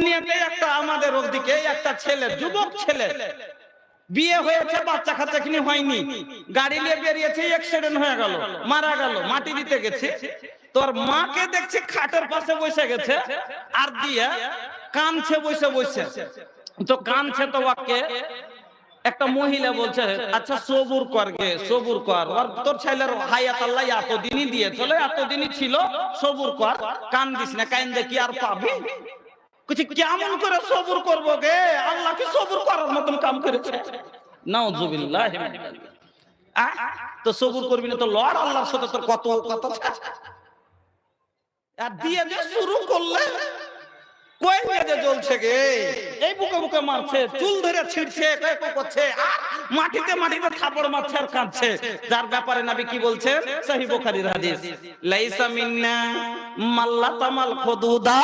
পূর্ণিয়াতে একটা আমাদের ওদিকে একটা ছেলে, যুবক ছেলে, বিয়ে হয়েছে, বাচ্চা কাচ্চা কিনে হয়নি, গাড়ি নিয়ে বেরিয়েছে, অ্যাক্সিডেন্ট হয়ে গেল, মারা গেল, মাটি দিতে গেছে। তোর মাকে দেখছে খাটের পাশে বসে গেছে, আর দিয়ে কানছে বসে বসে। তো কানছে, তো ওকে একটা মহিলা বলছে, আচ্ছা সবুর কর গে, সবুর কর, আর তোর ছেলের হায়াত আল্লাহ এতদিনই দিয়েছিল, এতদিনই ছিল, সবুর কর, কান দিস না, কান দেখি আর পাবি। কেমন করে সবুর করবো গে, আল্লাহ কি সবুর করার মতন কাম করেছে? নাউজুবিল্লাহ। তো সবুর করবি না তো লড় আল্লাহর সাথে, তোর কত কথা। আর দিয়ে যে শুরু করলে কই মেজে জ্বলছে গে, এই বুকে বুকে মারছে, চুল ধরে ছিড়ছে, করছে, মাটিতে মাটিতে থাপড় মারছে আর কাঁদছে। যার ব্যাপারে নবী কি বলছেন? সহিহ বুখারীর হাদিস, লাইসা মিন্না মাল্লাতামাল খুদুদা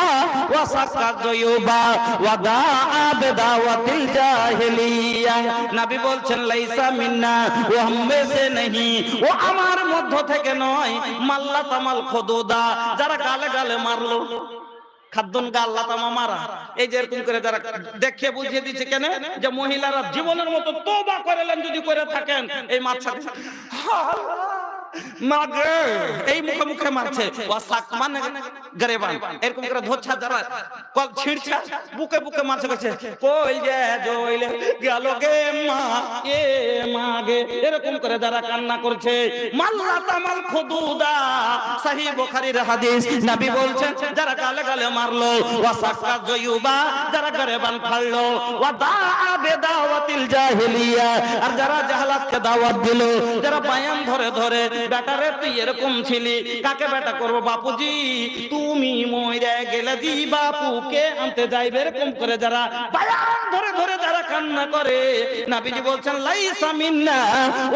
ওয়া সাক্কা জয়ুবা ওয়া দাআ বিদাওয়াতিল জাহিলিয়া। নবী বলছেন লাইসা মিন্না, ও হামে সে नहीं, ও আমার মধ্য থেকে নয়। মাল্লাতামাল খুদুদা, যারা গালে গালে মারলো, খাদ্দন গাল্লা তামা মারা, এই যে এরকম করে যারা দেখিয়ে বুঝিয়ে দিচ্ছে কেন, যে মহিলারা জীবনের মতো তওবা করেলেন যদি করে থাকেন, এই মাছা মাগে এই মুখে মুখে মারছে, ওয়াসাক মানে গরেবান, এরকম করে ধোচ্ছা যারা কল ছিড়ছে, বুকে বুকে মারছে, করছে কই যে জইলে গেল গে মা, এ মাগে, এরকম করে যারা কান্না করছে, মাল্লা তামাল খুদুদা। সহিহ বুখারীর হাদিস, নবী বলছেন যারা গালে গালে মারলো, ওয়াসাক্কা জয়ুবা, যারা গরেবান ফাড়লো, ওয়া দাআ বিদাওয়াতিল জাহিলিয়া, আর যারা জাহালাতকে দাওয়াত দিল, যারা বায়ান ধরে ধরে, বেটারে তুই এরকম ছিলি, কাকে বেটা করবো, বাপুজি তুমি মইরা গেলে দি বাপুকে আনতে যাইবে, এরকম করে যারা বায়ান ধরে ধরে যারা কান্না করে, নবীজি বলছেন লাইসা মিন্না,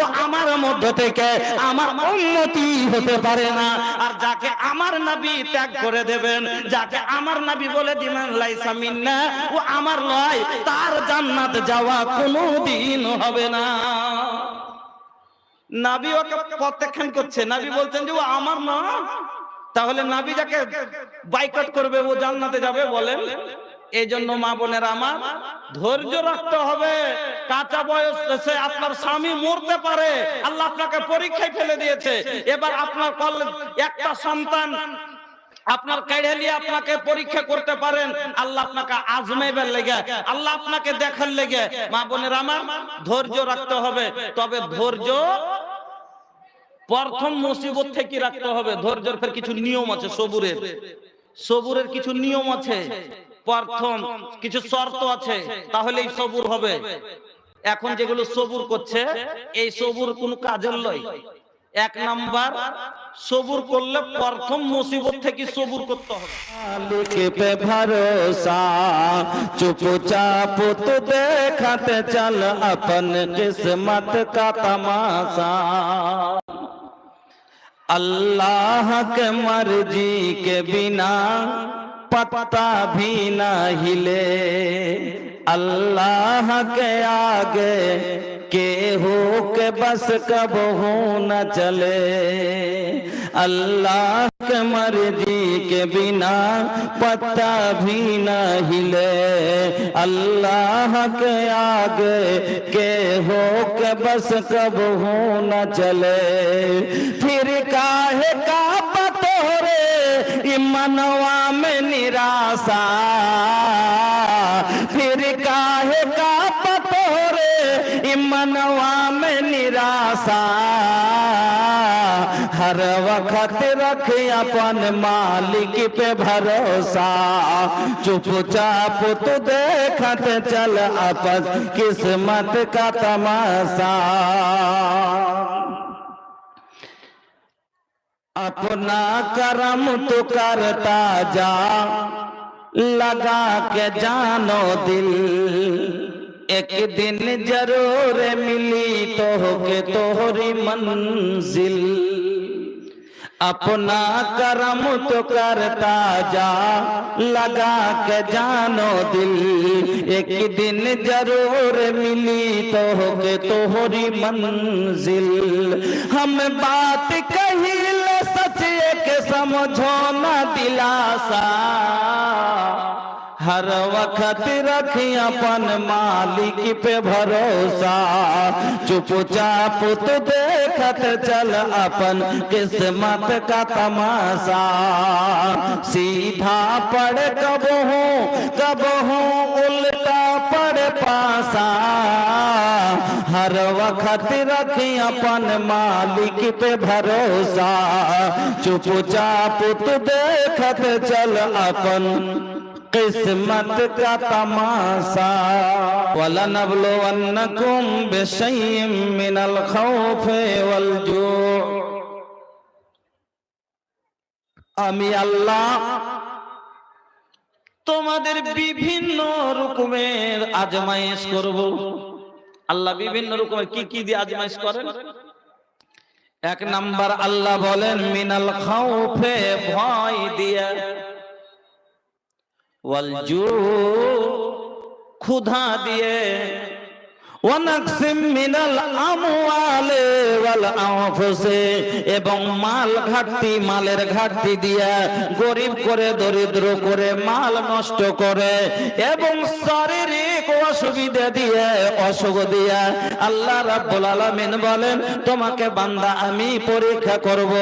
ও আমার মধ্য থেকে আমার উম্মতি হতে পারে না। আর যাকে আমার নবী ত্যাগ করে দেবেন, যাকে আমার নবী বলে দিবেন লাইসা মিন্না, ও আমার নয়, তার জান্নাত যাওয়া কোনোদিন হবে না। নবী ওকে প্রত্যাখ্যান করছে, নবী বলছেন যে ও আমার না, তাহলে নবী যাকে বয়কট করবে ও জান্নাতে যাবে বলেন? এই জন্য মা বোনেরা আমার, ধৈর্য রাখতে হবে। কাঁচা বয়সে আপনার স্বামী মরতে পারে, আল্লাহ আপনাকে পরীক্ষায় ফেলে দিয়েছে, এবার আপনার একটা সন্তান আপনার কেড়ে নিয়ে আপনাকে পরীক্ষা করতে পারেন, আল্লাহ আপনাকে আজমাইবার লেগে, আল্লাহ আপনাকে দেখার লেগে। মা বোনেরা আমার, ধৈর্য রাখতে হবে। তবে ধৈর্য প্রথম মুসিবত থেকে রাখতে হবে। ধৈর্যের ফের কিছু নিয়ম আছে, সবুরের কিছু নিয়ম আছে, প্রথম কিছু শর্ত আছে, তাহলেই সবুর হবে। এখন যেগুলো সবুর করছে, এই সবুর কোনো কাজের লয়। এক নাম্বার, সবুর করলে প্রথম মুসিবত থেকে সবুর করতে হবে। मालिक पे भरोसा, चुपचाप तो देखते चल अपन किस्मत का तमाशा। अल्लाह के मर्जी के बिना पत्ता भी न हिले, अल्लाह के आगे के हो के बस कब हो न चले। अल्लाह के मर्जी के बिना पत्ता भी न हिले, अल्लाह के आगे के हो के बस कब हो न चले। फिर काहे का बतोरे मनवा में निराशा, फिर काहे का बतोरे मनवा में निराशा। हर वक्त रख अपन मालिक पे भरोसा, चुपचाप तो देखते चल अपन किस्मत का तमाशा। अपना करम तो करता जा, लगा के जानो दिल, एक दिन जरूर मिली तो के तोहरी मंजिल। अपना करम तो करता जा, लगा के जानो दिल, एक दिन जरूर मिली तो के तोहरी मंजिल। हम बात कही ले सच एक समझो न दिलासा, हर वक्त रखी अपन मालिक पे भरोसा, चुपचाप तो देखत चल अपन किस्मत का तमाशा। सीधा पड़ कब हूँ उल्टा पड़ पासा, हर वक्त रखी अपन मालिक पे भरोसा, चुपचाप तो देखत चल अपन किस्मत का तमाशा। वलनब्लुवन्नकुम बिशैइम मिनल खौफि वल जू। আমি আল্লাহ তোমাদের বিভিন্ন রকমের আজমাইশ করব। আল্লাহ বিভিন্ন রকমের কি কি দিয়ে আজমাইশ করেন? এক নাম্বার আল্লাহ বলেন মিনাল খাউফে, ভয় দিয়ে, ওয়াল জু, ক্ষুধা দিয়ে, ওয়ানাকসিম মিনাল আমওয়ালি ওয়াল আনফুসি, এবং মাল ঘাটতি, মালের ঘাটতি দিয়ে, গরিব করে দরিদ্র করে মাল নষ্ট করে, এবং শারীরিক অসুবিধা দিয়ে, অসুখ দিয়ে। আল্লাহ রাব্বুল আলামিন বলেন তোমাকে বান্দা আমি পরীক্ষা করব।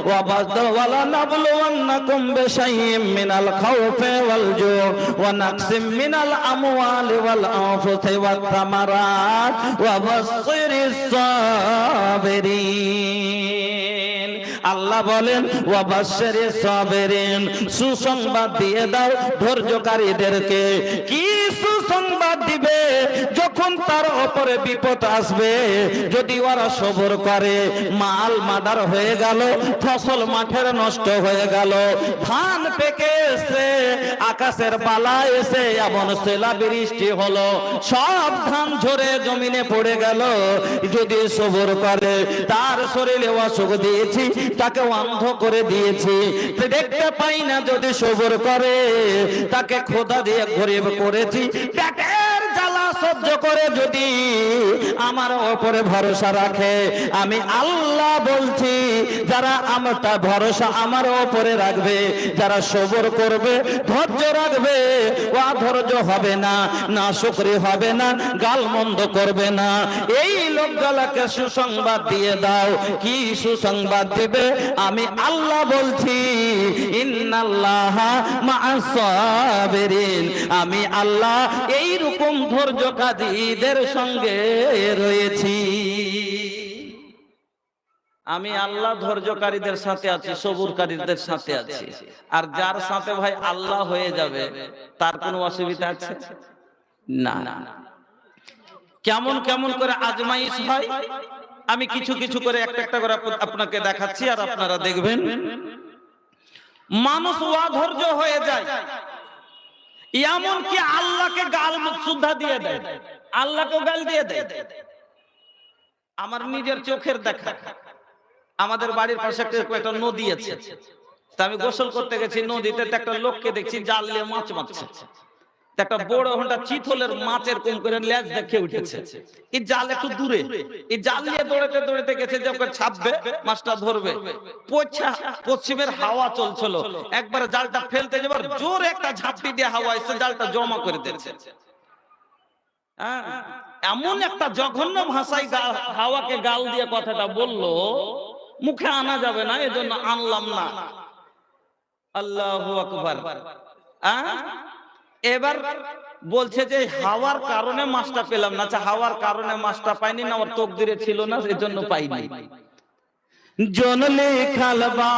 ওয়ালা নাবলুওয়ান্নাকুম বিশাইইম মিনাল খাউফি ওয়াল জু ওয়া নাকসিম মিনাল আমওয়ালি ওয়াল আনফুসি ওয়াত তামারাত ওয়াবাশশিরিস সাবিরিন। আল্লাহ বলেন ওয়াবাশশিরিস সাবিরিন, সুসংবাদ দিয়ে দাও ধৈর্যকারীদেরকে। কি সুসংবাদ দিবে? যখন তার উপরে বিপদ আসবে, যদি ওরা সবর করে, মাল মাদার হয়ে গেল, ফসল মাঠের নষ্ট হয়ে গেল, ধান পেকে এসে, আকাশের বালা এসে এমন শিলা বৃষ্টি হলো, সব ধান ঝরে জমিনে পড়ে গেল, যদি সবর করে, তার শরীরে অসুখ দিয়েছি, তাকে অন্ধ করে দিয়েছি, দেখতে পাই না, যদি সবর করে, তাকে খোদা দিয়ে গরিব করেছি, পেটের জ্বালা সহ্য করে যদি আমার উপরে ভরসা রাখে, আমি আল্লাহ বলছি যারা আমটা ভরসা আমার উপরে রাখবে, যারা সবর করবে, ধৈর্য রাখবে, ও ধৈর্য হবে না, না শুকরি হবে না, গালমন্দ করবে না, এই লোকগুলোকে সুসংবাদ দিয়ে দাও। কি সুসংবাদ দিবে? আমি আল্লাহ বলছি ইন্নাল্লাহা মা'আস সাবিরিন, আমি আল্লাহ এই রকম ধৈর্যকারীদের সঙ্গে রয়েছি। আমি আল্লাহ ধৈর্যকারীদের সাথে আছি, সবুরকারীদের সাথে আছি। আর যার সাথে ভাই আল্লাহ হয়ে যাবে, তার কোনো অসুবিধা আছে না। কেমন কেমন করে আজমাইশ হয় আমি কিছু কিছু করে একটা একটা করে আপনাকে দেখাচ্ছি, আর আপনারা দেখবেন। মানুষ অধৈর্য হয়ে যায়, এমন কি আল্লাহকে গাল সুদ্ধা দিয়ে দেয়, আল্লাহকে গাল দিয়ে দেয়। আমার নিজের চোখের দেখা, আমাদের বাড়ির পাশে একটা নদী আছে, তা আমি গোসল করতে গেছি নদীতে, একটা লোককে দেখছি জাল নিয়ে মাছ মারছে। একটা বড় ঘন্টা চিতলের মাছের কম করে লেজ দেখে উঠেছে, এই জাল একটু দূরে, এই জাল নিয়ে দৌড়াতে দৌড়াতে গেছে, যখন ছাপবে মাছটা ধরবে, পশ্চিমের হাওয়া চলছিল, একবার জালটা ফেলতে যাবার জোরে একটা ঝাপটি দিয়ে হাওয়া এসে জালটা জমা করে দিয়েছে। এমন একটা জঘন্য ভাষায় হাওয়াকে গাল দিয়ে কথাটা বললো, মুখে আনা যাবে না, এজন্য আনলাম না। আল্লাহু আকবার। এবার বলছে যে হাওয়ার কারণে মাছটা পেলাম না। আচ্ছা, হাওয়ার কারণে মাছটা পাইনি না, ওর তকদিরে ছিল না, এজন্য পাইনি। জন লিখাল বা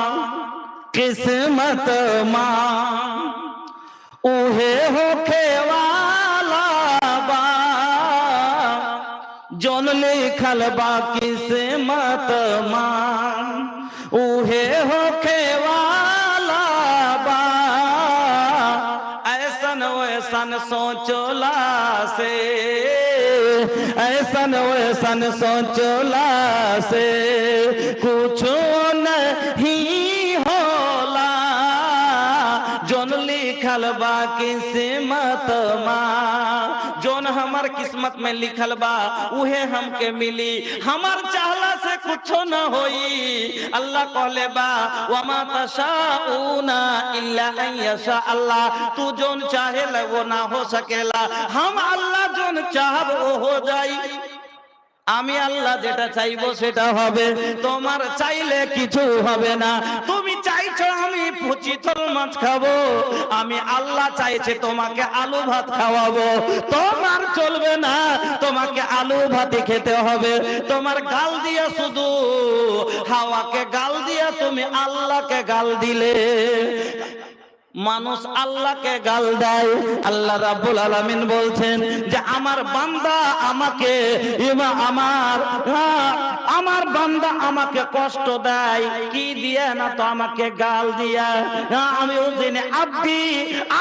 কিসমত মা উহে হোকে ওয়ালা বা, জন লিখাল বা কিসমত মা উহে হোকে ওয়ালা বা, ऐसन वैसन सोचला से, ऐसन वैसन सोचला से कुछ नहीं होला, जोन लिखल बा किस्मत मा, जोन हमार किस्मत में लिखल बा उहे हमके मिली, हमार चाहला से कुछ न होई। अल्लाह कहले बा वमा तशाऊना इल्ला अन यशा अल्लाह, तू जोन चाहे वो ना हो सकेला, हम अल्लाह जोन चाहब वो हो जाई। আমি আল্লাহ যেটা চাইবো সেটা হবে, তোমার চাইলে কিছু হবে না। তুমি চাইছো আমি পচিতল মাছ খাবো, আমি আল্লাহ চাইছে তোমাকে আলু ভাত খাওয়াবো, তোমার চলবে না, তোমাকে আলু ভাতই খেতে হবে। তোমার গাল দিয়া শুধু হাওয়াকে গাল দিয়া তুমি আল্লাহকে গাল দিলে। মানুষ আল্লাহকে গাল দেয়, আল্লাহ রাব্বুল আলামিন বলছেন যে আমার বান্দা আমাকে আমার বান্দা আমাকে কষ্ট দেয় কি দিয়ে না তো আমাকে গাল দিয়া। আমি ওদিনে আব্দি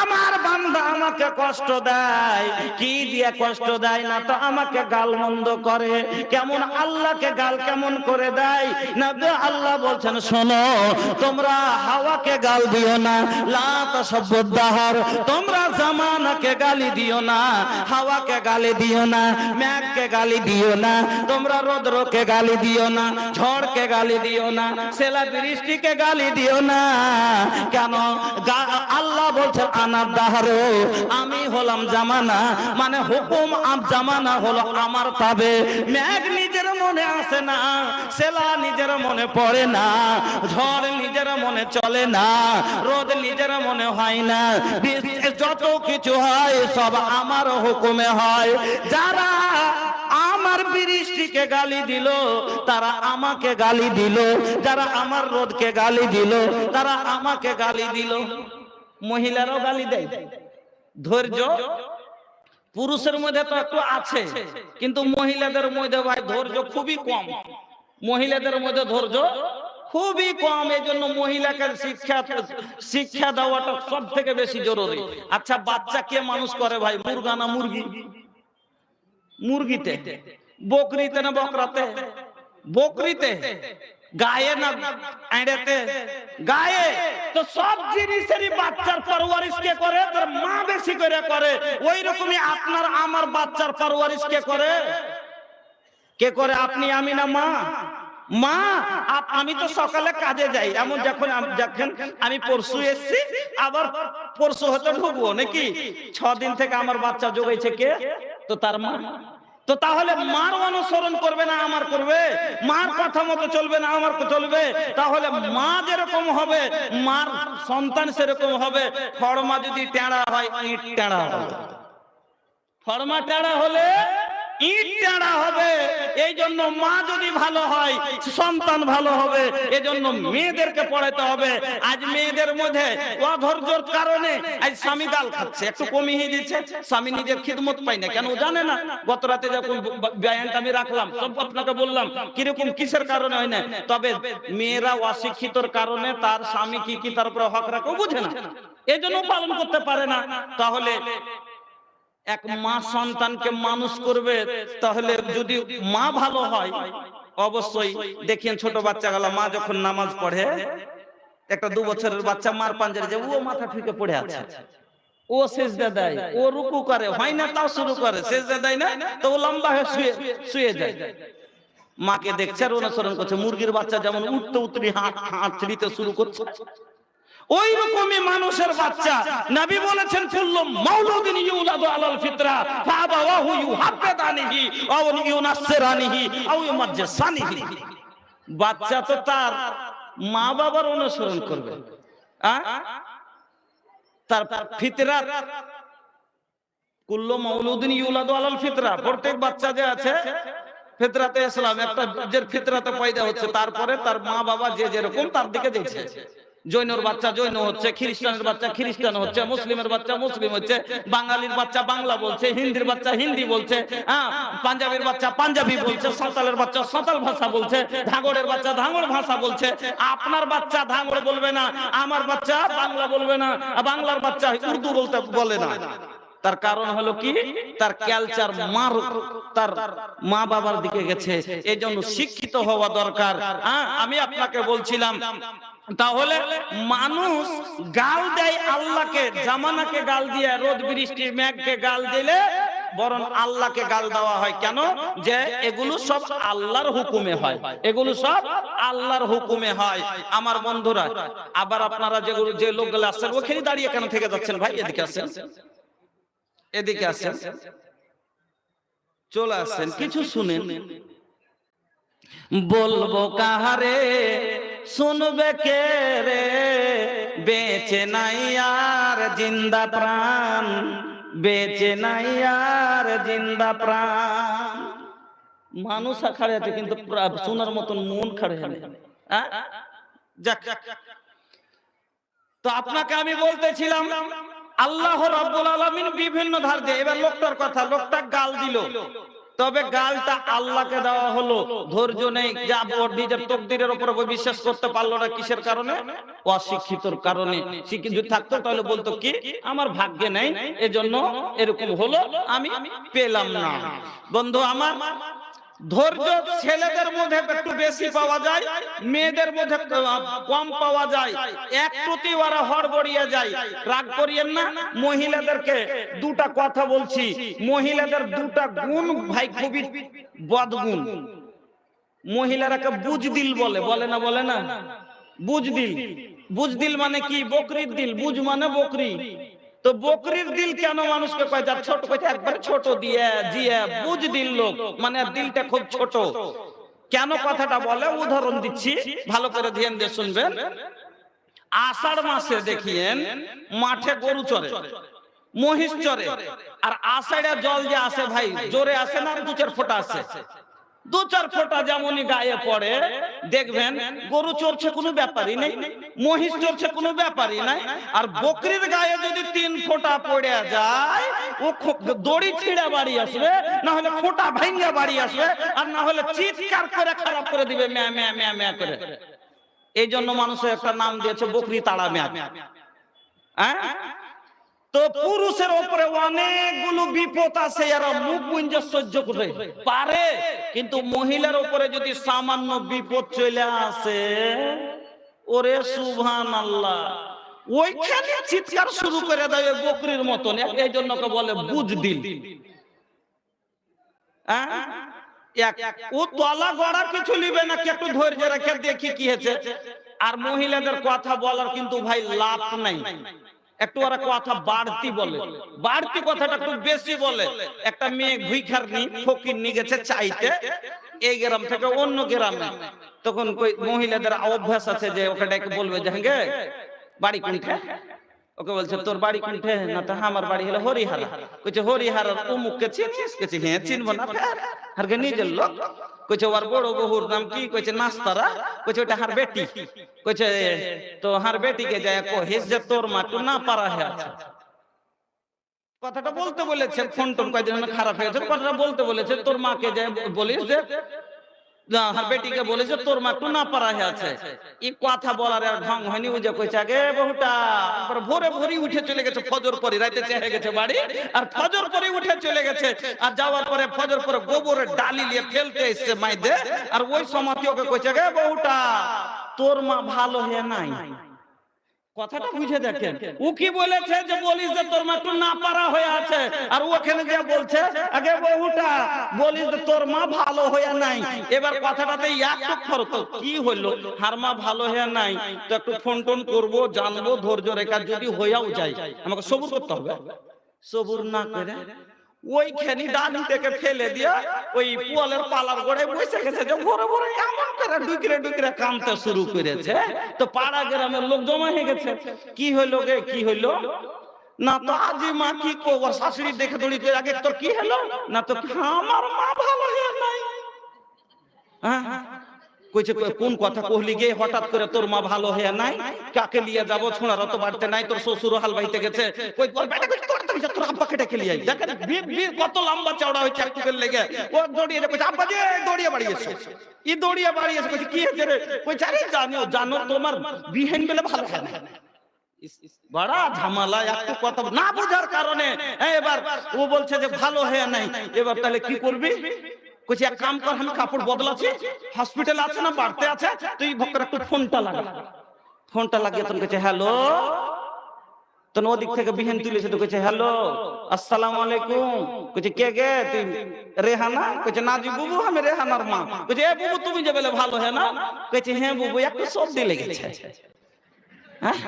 আমার বান্দা আমাকে কষ্ট দেয় কি দিয়ে কষ্ট দেয় না তো আমাকে গাল মন্দ করে। কেমন আল্লাহকে গাল কেমন করে দেয় না, আল্লাহ বলছেন শোনো তোমরা হাওয়াকে গাল দিও না, তোমরা জামানাকে গালি দিও না, হাওয়াকে গালি দিও না, মেঘকে গালি দিও না, তোমরা রৌদ্রকে গালি দিও না, ঝড়কে গালি দিও না, সেলা বৃষ্টিকে গালি দিও না। কেন? আল্লাহ বলছে আনার দাহারো, আমি হলাম জামানা, মানে হুকুম আপ জামানা হলো আমার পাবে। মেঘ নিজের মনে আসে না, সেলা নিজের মনে পড়ে না, ঝড় নিজের মনে চলে না, রোদ নিজের মনে হয় না, যত কিছু হয় সব আমার হুকুমে হয়। যারা আমার বৃষ্টিকে গালি দিল তারা আমাকে গালি দিল, যারা আমার রোদকে গালি দিল তারা আমাকে গালি দিল। মহিলারাও গালি দেয়। ধৈর্য পুরুষের মধ্যে তো একটু আছে, কিন্তু মহিলাদের মধ্যে ভাই ধৈর্য খুবই কম, মহিলাদের মধ্যে ধৈর্য খুবই কম। এই জন্য মহিলাকে শিক্ষা দেওয়াটা সব থেকে বেশি জরুরি। আচ্ছা বাচ্চা কে মানুষ করে ভাই? মুরগা না মুরগি? মুরগিতে। বকরিতে না বকরাতে? বকরিতে। গায়ে না এড়েতে? গায়ে। তো সব জিনিসেরই বাচ্চার পরওয়ারিশ কে করে? তার মা বেশি করে করে। ওই রকমই আপনার আমার বাচ্চার পরওয়ারিশ কে করে? কে করে? আপনি, আমি না মা? মা। আমি তো সকালে কাজে যাই, এমন যখন আমি পরশু এসছি আবার পরশু হতে ঢুকবো নাকি, 6 দিন থেকে আমার বাচ্চা জোগাইছে কে? তো তার মা। তো তাহলে মার অনুসরণ করবে না আমার করবে? মার কথা মতো চলবে না আমার চলবে? তাহলে মা যেরকম হবে মার সন্তান সেরকম হবে। ফড়মা যদি টেঁড়া হয় ইট টেঁড়া হবে, ফড়মা টেঁড়া হলে ইট টেঁড়া হবে। এই জন্য মা যদি ভালো হয় সন্তান ভালো হবে। এই জন্য মেয়েদেরকে পড়াতে হবে। আজ মেয়েদের মধ্যে অধৈর্যের কারণে আজ স্বামী গাল খাচ্ছে, একটু কমিয়ে দিচ্ছে, স্বামী নিজের খিদমত পায় না। কেন জানে না? গত রাতে যখন বয়ানটা আমি রাখলাম সব আপনাকে বললাম কিরকম কিসের কারণে হয় না। তবে মেয়েরা অশিক্ষিতর কারণে তার স্বামী কি তার উপরে হক রাখে বুঝে না, এই জন্য পালন করতে পারে না। তাহলে এক মা সন্তানকে মানুষ করবে, তাহলে যদি মা ভালো হয় অবশ্যই দেখেন ছোট বাচ্চা গেল মা যখন নামাজ পড়ে, একটা 2 বছরের বাচ্চা মার পাঞ্জারে যে ও মাথা ঠুকে পড়ে আছে, ও সেজদা দেয়, ও রুকু করে, হয় না তাও শুরু করে, সেজদা দেয় না তো ও লম্বা হয়ে শুয়ে যায়। মাকে দেখছে আর অনুসরণ করছে। মুরগির বাচ্চা যেমন উঠতে উঠতে হাত ছিঁড়তে শুরু করছে, ওই রকমই মানুষের বাচ্চা। নবী বলেছেন কুল্লু মাউলুদিন ইউলাদু আলাল ফিতরা ফাআবাওয়াহু ইউহাব্বিদানিহি আও ইউনাসসিরানিহি আও ইউমাজ্জিসানিহি। বাচ্চা তো তার মা বাবার অনুসরণ করবে, তার ফিতরাত। কুল্লু মাউলুদিন ইউলাদু আলাল ফিতরা, প্রত্যেক বাচ্চা যে আছে ফিতরাতে ইসলাম, একটা যে ফিতরাতে পয়দা হচ্ছে, তারপরে তার মা বাবা যে যেরকম তার দিকে যাচ্ছে। জৈনর বাচ্চা জৈন হচ্ছে, খ্রিস্টানের বাচ্চা খ্রিস্টান হচ্ছে, মুসলিমের বাচ্চা মুসলিম হচ্ছে, বাঙালির বাচ্চা বাংলা বলছে, হিন্দির বাচ্চা হিন্দি বলছে, পাঞ্জাবির বাচ্চা পাঞ্জাবি বলছে, সাঁওতালের বাচ্চা সাঁওতাল ভাষা বলছে, ধাঙ্গড়ের বাচ্চা ধাঙ্গড় ভাষা বলছে। আপনার বাচ্চা ধাঙ্গড় বলবে না, আমার বাচ্চা বাংলা বলবে না, বাংলার বাচ্চা উর্দু বলে না। তার কারণ হলো কি? তার কালচার মার তার মা বাবার দিকে গেছে। এই জন্য শিক্ষিত হওয়া দরকার। আমি আপনাকে বলছিলাম তাহলে মানুষ গাল দেয় আল্লাহকে, জামানাকে গাল দিয়ে, রোদ বৃষ্টি মেঘকে গাল দিলে বরং আল্লাহকে গাল দেওয়া হয়। কেন? যে এগুলো সব আল্লাহর হুকুমে হয়, এগুলো সব আল্লাহর হুকুমে হয়। আমার বন্ধুরা, আবার আপনারা যে লোকগুলো আসছেন ওখানে দাঁড়িয়ে কেন থেকে যাচ্ছেন ভাই? এদিকে আসেন, এদিকে আসেন, চলে আসেন, কিছু শুনেন। বলবো কাহারে, শুনবে কে রে, বেঁচে নাই আর জিন্দা প্রাণ, বেঁচে নাই আর জিন্দা প্রাণ। মানুষ খাড়ে আছে কিন্তু শোনার মতন মন খাড়ে নেই। যাক, তো আপনাকে আমি বলতেছিলাম আল্লাহ রাব্বুল আলামিন বিভিন্ন ধার দিয়ে, এবার লোকটার কথা, লোকটা গাল দিল, তবে গালটা আল্লাহকে দেওয়া হলো, ধৈর্য নেই, যা নিজের তকদিরের উপর বিশ্বাস করতে পারলো না। কিসের কারণে? অশিক্ষিতর কারণে। শিক্ষিত যদি থাকতো তাহলে বলতো কি আমার ভাগ্যে নেই, এজন্য এরকম হলো, আমি পেলাম না। বন্ধু আমার, ধৈর্য ছেলেদের মধ্যে একটু বেশি পাওয়া যায়, মেয়েদের মধ্যে কম পাওয়া যায়। একটুতেই ওরা হড়বড়িয়ে যায়। রাগ করিয়েন না। মহিলাদেরকে দুটা কথা বলছি, মহিলাদের দুটা গুণ ভাই খুবই বদগুণ। মহিলারাকে বুজদিল বলে, বলে না? বলে না? বুজদিল, বুজদিল মানে কি? বকরির দিল, বুজ মানে বকরি। তো বকরির দিল কেন মানুষকে কয়? যার ছোট, কইতে একবারে ছোট দিয়ে জিয়া বুঝ দিল লোক, মানে দিলটা খুব ছোট। কেন কথাটা বলে? উদাহরণ দিচ্ছি, ভালো করে ধ্যান দিয়ে শুনবেন। আষাঢ় মাসে দেখিয়েন মাঠে গরু চরে, মহিষ চরে, আর আষাঢ়ে জল যে আসে ভাই, জোরে আসে না, দু চার ফোঁটা আসে, দু চার ফোঁটা যেমনই গায়ে পড়ে, দেখবেন গরু চড়ছে কোনো ব্যাপারই নেই, মহিষ চড়ছে কোনো ব্যাপারই নাই। আর বকরির গায়ে যদি 3 ফোঁটা পড়ে যায়, ও দড়ি ছিঁড়ে বাড়ি আসবে, না হলে ফোঁটা ভাঙিয়া বাড়ি আসবে, আর না হলে চিৎকার করে খারাপ করে দিবে, ম্যা ম্যা ম্যা ম্যা করে। এই জন্য মানুষের একটা নাম দিয়েছে বকরি তাড়া ম্যা। হ্যাঁ, তো পুরুষের উপরে অনেকগুলো বিপদ আছে, এরা মুখ গুঞ্জে সহ্য করতে পারে, কিন্তু মহিলার উপরে যদি সামান্য বিপদ চলে আসে, ওরে সুবহানাল্লাহ, ওইখানে চিৎকার শুরু করে দেয় বকরির মতন। এই জন্য বলে বুজদিল। ও তলা গড়া কিছু নিবে না, একটু ধৈর্য রেখে দেখি কি হয়েছে। আর মহিলাদের কথা বলার কিন্তু ভাই লাভ নাই, একটু ওরা কথা বাড়তি বলে, বাড়তি কথাটা একটু বেশি বলে। একটা মেয়ে ভিখারি ফকির নিয়ে গেছে চাইতে এই গ্রাম থেকে অন্য গ্রামে, তখন মহিলাদের অভ্যাস আছে যে ওকে ডেকে বলবে যে হ্যাঁ বাড়ি কোনটা, ওকে বলছে তোর বাড়ি কোনটা, না তো আমার বাড়ি হলো হরিহারা। কইছে হরিহারা অমুককে চিনিস? কইছে হ্যাঁ চিনবো না, আর নিজের লোক। কইছে ওর বড় বহুর নাম কি? কইছে নাস্তারা। কইছে ওটা হার বেটি। কইছে তো হার বেটিকে যায় কহিস যে তোর মা তো না পারা হয়ে আছে। কথাটা বলতে বলেছে, ফোন টোন কয়েকদিন খারাপ হয়ে গেছে, কথাটা বলতে বলেছে, তোর মাকে যায় বলিস যে হার বেটিকে বলেছে তোর মা একটু না পারা হয়ে আছে। এই কথা বলার আর ঢং হয়নি। ও যে কইছে আগে বহুটা ভোরে ভোরে উঠে চলে গেছে, ফজর পরে রাতে চেয়ে গেছে বাড়ি, আর ফজর পরে উঠে চলে গেছে, আর যাওয়ার পরে ফজর পরে গোবরের ডালি নিয়ে ফেলতে এসছে মাইদে, আর ওই সময় ওকে কইছে গে বহুটা তোর মা ভালো হয়ে নাই। কথাটা বুঝে দেখেন, ও কি বলেছে যে বলিস যে তোর মা একটু না পারা হয়ে আছে, আর ওখানে যে বলছে আগে বহুটা বলিস যে তোর মা ভালো হয়ে নাই। এবার কথাটাতে একটু ফরক কি হইলো, হার মা ভালো হয়ে নাই, তো একটু ফোন টোন করবো, জানবো, ধৈর্য রেখা যদি হইয়াও যায়, আমাকে সবুর করতে হবে। সবুর না করে ওইখানে ডালি থেকে ফেলে দিয়া ওই পোয়ালের পালার গোড়ায় বসে গেছে, যে ভোরে ভোরে এমন করে ডুকরে ডুকরে কামতে শুরু করেছে। তো পাড়া গ্রামের লোক জমা হয়ে গেছে। কি হইলো গে, কি হইলো? না তো আজি মা কি কর, শাশুড়ি দেখে দড়ি করে আগে তোর কি হলো, না তো আমার মা ভালো হয়ে নাই। হ্যাঁ, কইছে কোন কথা কহলি গে, হঠাৎ করে তোর মা ভালো হয়ে নাই, কাকে লিয়ে যাব, ছোড়ারা তো বাড়তে নাই, তোর শ্বশুর হাল বাইতে গেছে, কই তোর বেটা কই তোর আব্বাকে ডেকে লিয়ে আই। দেখেন বীর কত লম্বা চওড়া হইছে একটু করে লেগে, ও দড়িয়ে কইছে আব্বা যে দড়িয়ে বাড়িয়েছে, ই দড়িয়ে বাড়িয়েছে। কইছে কি হয়েছে রে? কইছে আরে জানো তোমার বিহেন বেলে ভালো হয় না। বড় ঝামেলা, একটু কথা না বোঝার কারণে। এবার ও বলছে যে ভালো হয়ে নাই, এবার তাহলে কি করবি? কইছে এক কাম কর, আমি কাপড় বদলাচ্ছি, হসপিটাল আছে না বাড়তে আছে, তুই ভক্কর একটু ফোনটা লাগা। ফোনটা লাগিয়ে তখন কইছে হ্যালো, তো ওদিক থেকে বিহেন তুলেছে, তো কইছে হ্যালো আসসালামু আলাইকুম। কইছে কে গে তুই? রেহানা? কইছে না জি বুবু, আমি রেহানার মা। কইছে এ বুবু তুমি যে বলে ভালো হ্যাঁ না? কইছে হ্যাঁ বুবু, একটু সর্দি লেগেছে। হ্যাঁ,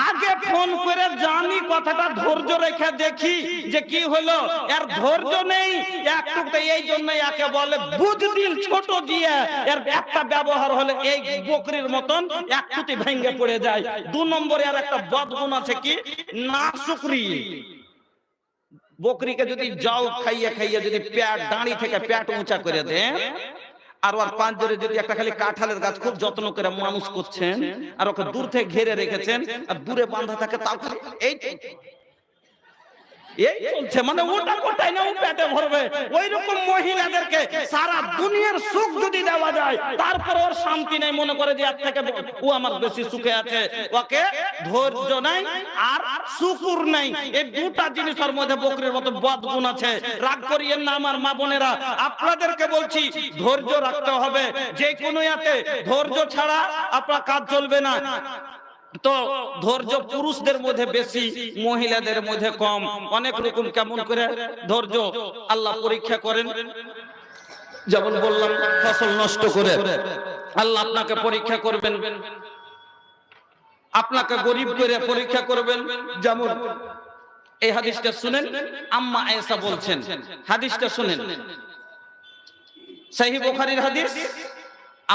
আগে ফোন করে জানি কথাটা, ধৈর্য রেখে দেখি যে কি হলো। এর ধৈর্য নেই একটু, এই জন্য একে বলে বুঝদিল ছোট দিয়ে। এর একটা ব্যবহার হলে এই বকরির মতন একটুতে ভেঙে পড়ে যায়। 2 নম্বরে আর একটা বদগুণ আছে, কি না শুকরি। বকরিকে যদি যাও খাইয়ে খাইয়ে যদি পেট দাঁড়ি থেকে পেট উঁচা করে দেন, আর ওর পাঁচজরে যদি একটা খালি কাঁঠালের গাছ খুব যত্ন করে মানুষ করছেন, আর ওকে দূর থেকে ঘিরে রেখেছেন, আর দূরে বাঁধা থাকে, তাও খালি এই চলছে, মানে ওটা কোটাই না ও পেটে ভরবে। ওই রকম মহিলাদেরকে সারা দুনিয়ার সুখ যদি দেওয়া যায়, তারপর ওর শান্তি নেই, মনে করে যে এর থেকে ও আমার বেশি সুখে আছে। ওকে ধৈর্য নাই আর শুকুর নাই, এই দুটা জিনিসের মধ্যে বকরির মতো বদগুণ আছে। রাগ করিয়েন না আমার মা বোনেরা, আপনাদেরকে বলছি ধৈর্য রাখতে হবে। যে কোনো ইয়াতে ধৈর্য ছাড়া আপনার কাজ চলবে না। তো ধৈর্য পুরুষদের মধ্যে বেশি, মহিলাদের মধ্যে কম। অনেক রকম কেমন করে ধৈর্য আল্লাহ পরীক্ষা করেন। যেমন বললাম ফসল নষ্ট করে আল্লাহ আপনাকে পরীক্ষা করবেন, আপনাকে গরিব করে পরীক্ষা করবেন। যেমন এই হাদিসটা শুনেন, আম্মা আয়েশা বলছেন, হাদিসটা শুনেন, সহিহ বুখারীর হাদিস।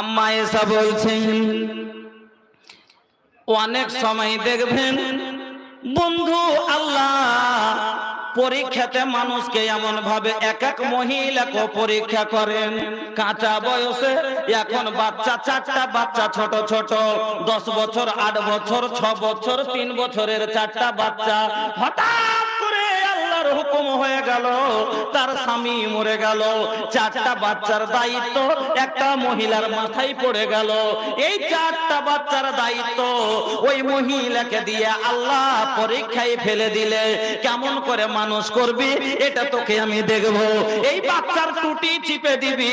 আম্মা আয়েশা বলছেন, অনেক সময় দেখবেন বন্ধু আল্লাহ পরীক্ষাতে মানুষকে এমন ভাবে এক এক মহিলাকে পরীক্ষা করেন। কাঁচা বয়সে এখন বাচ্চা, 4টা বাচ্চা ছোট ছোট, 10 বছর, 8 বছর, 6 বছর, 3 বছরের 4টা বাচ্চা। হঠাৎ করে আল্লাহর হুকুম হয়ে গেল, তার স্বামী মরে গেল, 4টা বাচ্চার দায়িত্ব একটা মহিলার মাথায় পড়ে গেল। এই 4টা বাচ্চার দায়িত্ব ওই মহিলাকে দিয়ে আল্লাহ পরীক্ষায় ফেলে দিলে, কেমন করে মানুষ করবি এটা তোকে আমি দেখব। এই বাচ্চার টুটি চিপে দিবি,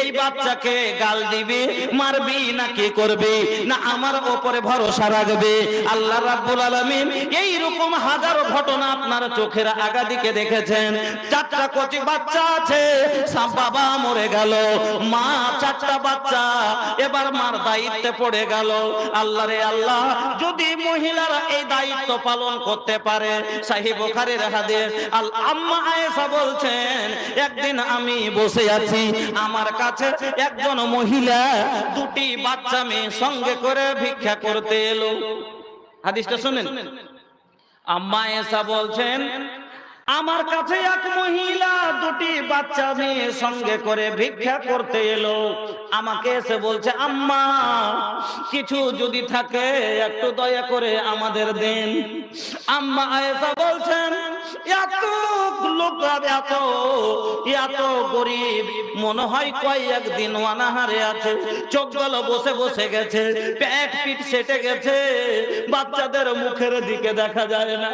এই বাচ্চাকে গাল দিবি, মারবি না কি করবি, না আমার উপরে ভরসা রাখবি। আল্লাহ রাব্বুল আলামিন এই রকম হাজারো ঘটনা আপনার চোখের আগাদিকে দেখেছেন। 4টা কচি বাচ্চা আছে, বাবা মরে গেল, মা 4টা বাচ্চা, এবার মার দায়িত্বে পড়ে গেল। আল্লাহ রে আল্লাহ, যদি মহিলারা এই দায়িত্ব পালন করতে পারে। সহিহ বুখারীর হাদিস। আম্মা আয়েশা বলছেন, একদিন আমি বসে আছি, আমার কাছে একজন মহিলা 2টি বাচ্চা মেয়ে সঙ্গে করে ভিক্ষা করতে এলো। হাদিসটা শুনেন, আম্মা আয়েশা বলছেন, আমার কাছে এক মহিলা 2টি বাচ্চা মেয়ে সঙ্গে করে ভিক্ষা করতে এলো। আমাকে এসে বলছে, আম্মা কিছু যদি থাকে একটু দয়া করে আমাদের দেন। আম্মা আয়েশা বলছেন, এত লোক, এত গরিব, মনে হয় কয়েকদিন অনাহারে আছে, চোখগুলো বসে বসে গেছে, পেট পিঠ সেটে গেছে, বাচ্চাদের মুখের দিকে দেখা যায় না।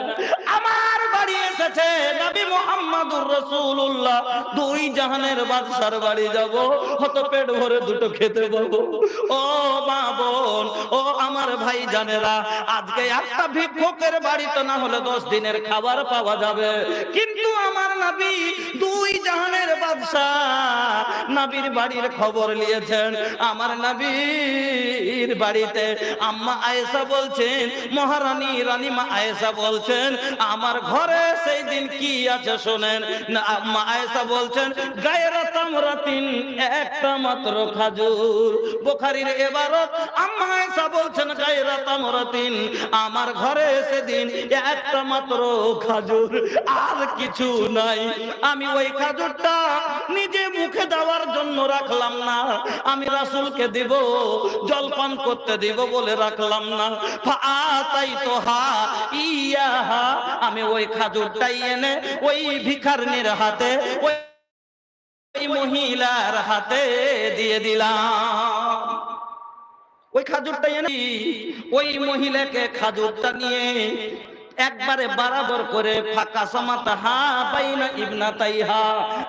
আমার বাড়ি এসেছে নবী মুহাম্মদুর রাসূলুল্লাহ, 2 জাহানের বাদশার বাড়ি যাব, হত পেট ভরে 2টো খেতে পাবো। ও মা বোন, ও আমার ভাই জানেরা, আজকে একটা ভিক্ষুকের বাড়িতে না হলে 10 দিনের খাবার পাওয়া যাবে। কিন্তু আমার নবী 2 জাহানের বাদশা, নবীর বাড়ির খবর নিয়েছেন। আমার নবীর বাড়িতে আম্মা আয়েশা বলছেন, মহারানী রানীমা আয়েশা বলছেন, আমার ঘরে সেই দিন কি আছে শোনেন। আম্মা আয়েশা বলছেন, গায়রা তামরাতিন, একটা মাত্র খাজুর। বুখারীর ইবারত, আম্মা আয়েশা বলছেন, গায়রা তামরাতিন, আমার ঘরে সেদিন একটা মাত্র খাজুর, আর কিছু নাই। আমি ওই খাজুরটা নিজে মুখে দেওয়ার জন্য রাখলাম না, আমি রাসূলকে দেব, জলপান করতে দেব বলে রাখলাম না। ফাআতাইতুহা ইয়াহা, আমি ওই খাজুরটাই এনে ওই ভিখারিনীর হাতে, ওই মহিলার হাতে দিয়ে দিলাম। ওই খাজুরটা এনে ওই মহিলাকে খাজুরটা নিয়ে একবারে বরাবর করে ফাঁকা সামাতাহা বাইনা ইবনাতাইহা,